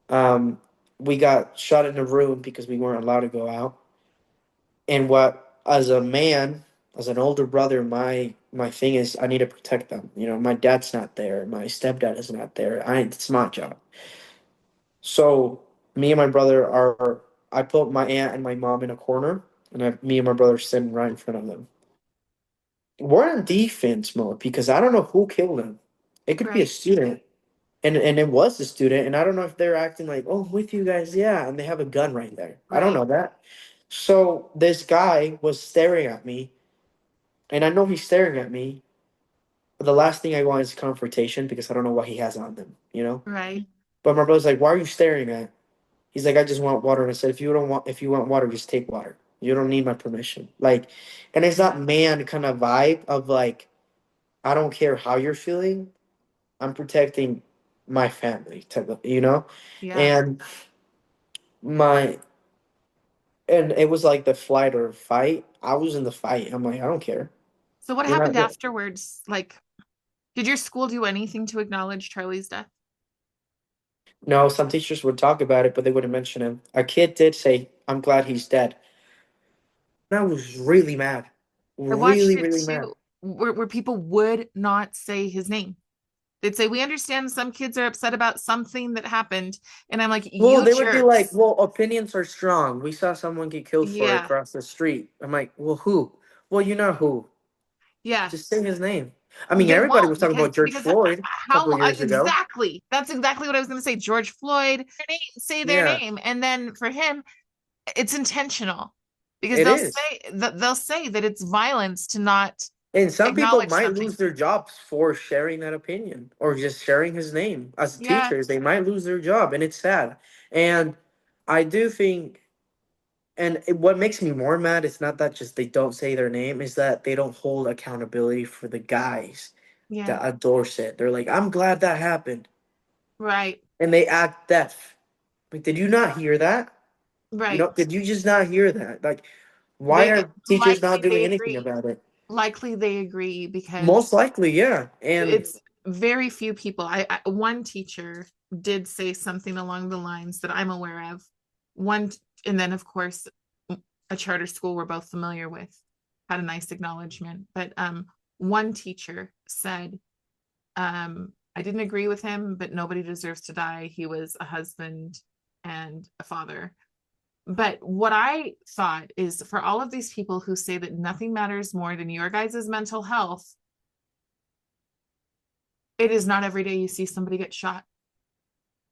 Um, we got shot in a room because we weren't allowed to go out. And as a man, as an older brother, my thing is I need to protect them. You know, my dad's not there. My stepdad is not there. It's my job. So me and my brother are. I put my aunt and my mom in a corner, and me and my brother sitting right in front of them. We're in defense mode because I don't know who killed him. It could be a Right. student, and it was a student, and I don't know if they're acting like, "Oh, I'm with you guys, yeah," and they have a gun right there. I don't Right. know that. So this guy was staring at me, and I know he's staring at me. But the last thing I want is confrontation because I don't know what he has on them, you know. Right. But my brother's like, "Why are you staring at?" He's like, I just want water. And I said, if you want water, just take water. You don't need my permission. Like, and it's Yeah. that man kind of vibe of like, I don't care how you're feeling. I'm protecting my family type of, you know? Yeah. And my, and it was like the flight or fight. I was in the fight. I'm like, I don't care. So what You're happened not, afterwards? Like, did your school do anything to acknowledge Charlie's death? no, some teachers would talk about it, but they wouldn't mention him. A kid did say, I'm glad he's dead. And I was really mad. I watched Really, it really mad. too, where people would not say his name. They'd say, we understand some kids are upset about something that happened. And I'm like, Well, you they would be like, jerks. well, opinions are strong. We saw someone get killed for it Yeah. across the street. I'm like, well, who? Well, you know who. Yeah. Just say his name. I mean, They everybody was won't talking about George because Floyd a couple how of years ago. exactly, that's exactly what I was going to say. George Floyd, say their Yeah, name, and then for him it's intentional because it is. they'll say that it's violence to not And some people acknowledge might something. lose their jobs for sharing that opinion or just sharing his name. As Yeah. teachers, they might lose their job, and it's sad. And I do think, what makes me more mad is not that just they don't say their name, is that they don't hold accountability for the guys Yeah. that endorse it. They're like, I'm glad that happened. Right. And they act deaf. Like, did you not hear that? You Right. know, did you just not hear that? Like, why They are teachers not likely doing they anything agree. about it? Likely they agree Most because likely, yeah. And it's very few people. One teacher did say something along the lines that I'm aware of. One, and then of course, a charter school we're both familiar with had a nice acknowledgement. But one teacher said, I didn't agree with him, but nobody deserves to die. He was a husband and a father. But what I thought is, for all of these people who say that nothing matters more than your guys' mental health, it is not every day you see somebody get shot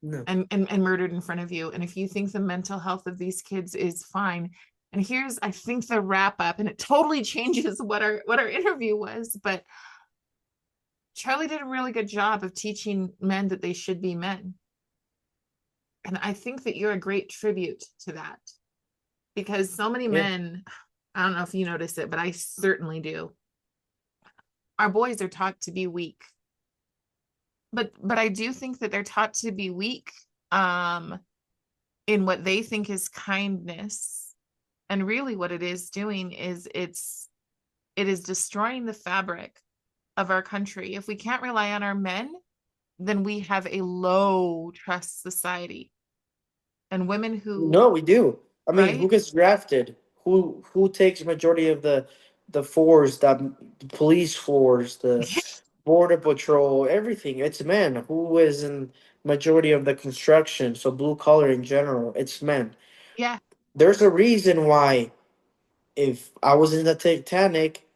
No. and murdered in front of you. And if you think the mental health of these kids is fine, and here's, I think, the wrap up, and it totally changes what our interview was, but Charlie did a really good job of teaching men that they should be men. And I think that you're a great tribute to that, because so many Yeah. men, I don't know if you notice it, but I certainly do. Our boys are taught to be weak. But I do think that they're taught to be weak in what they think is kindness. And really what it is doing is it is destroying the fabric of our country. If we can't rely on our men, then we have a low trust society. And women who, No, we do. I mean, who right? gets drafted? Who takes majority of the force, the police force, the border patrol, everything? It's men. Who is in majority of the construction? So blue collar in general, it's men. Yeah, There's a reason why if I was in the Titanic,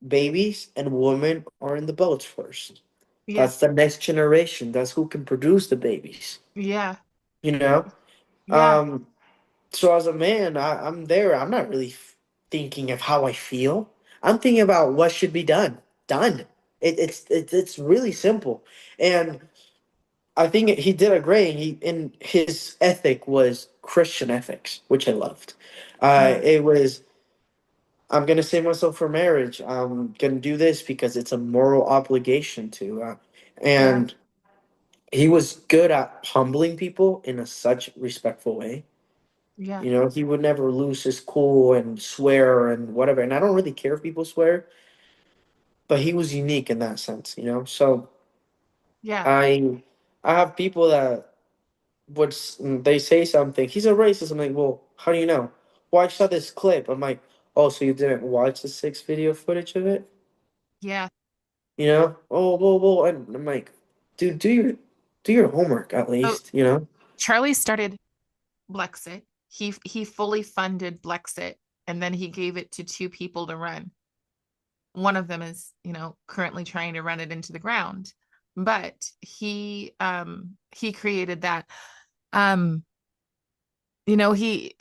babies and women are in the boats first. yeah, That's the next generation. That's who can produce the babies. yeah, You know? yeah. Um, so as a man, I'm there. I'm not really thinking of how I feel. I'm thinking about what should be done. Done. It's really simple, and I think he did a great. And his ethic was Christian ethics, which I loved. Yeah, It was, I'm gonna save myself for marriage. I'm gonna do this because it's a moral obligation to. yeah, And he was good at humbling people in a such respectful way. yeah, You know, he would never lose his cool and swear and whatever. And I don't really care if people swear, but he was unique in that sense, you know? So yeah. I I have people that they say something, he's a racist. I'm like, well, how do you know? Well, I saw this clip. I'm like, oh, so you didn't watch the 6 video footage of it? Yeah. You know? Oh, whoa. And I'm like, dude, do your homework at So least, you know? Charlie started Blexit. He fully funded Blexit, and then he gave it to two people to run. One of them is, currently trying to run it into the ground. But he created that. Um, he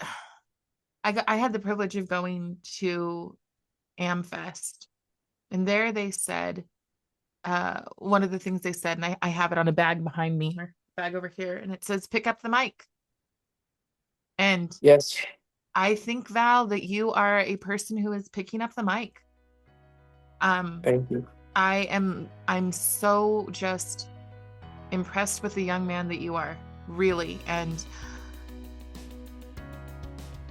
I had the privilege of going to AmFest, and there they said, one of the things they said, and I have it on a bag behind me, or bag over here, and it says, pick up the mic. And Yes. I think, Val, that you are a person who is picking up the mic. Thank you. I'm so just impressed with the young man that you are, really. And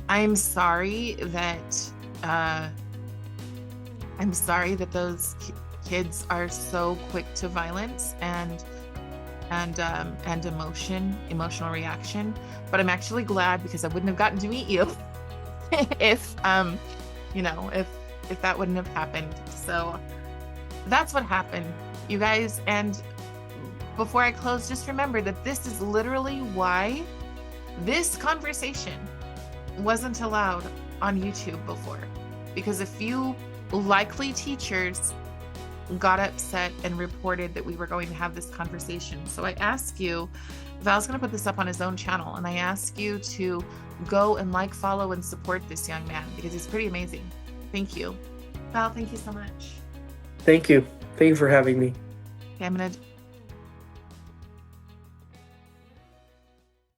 I'm sorry that those kids are so quick to violence and emotional reaction. But I'm actually glad, because I wouldn't have gotten to meet you if if that wouldn't have happened. So that's what happened, you guys. And before I close, just remember that this is literally why this conversation wasn't allowed on YouTube before, because a few likely teachers got upset and reported that we were going to have this conversation. So I ask you, Val's going to put this up on his own channel, and I ask you to go and like, follow, and support this young man, because he's pretty amazing. Thank you. Val, thank you so much. Thank you. Thank you for having me. Okay, I'm going to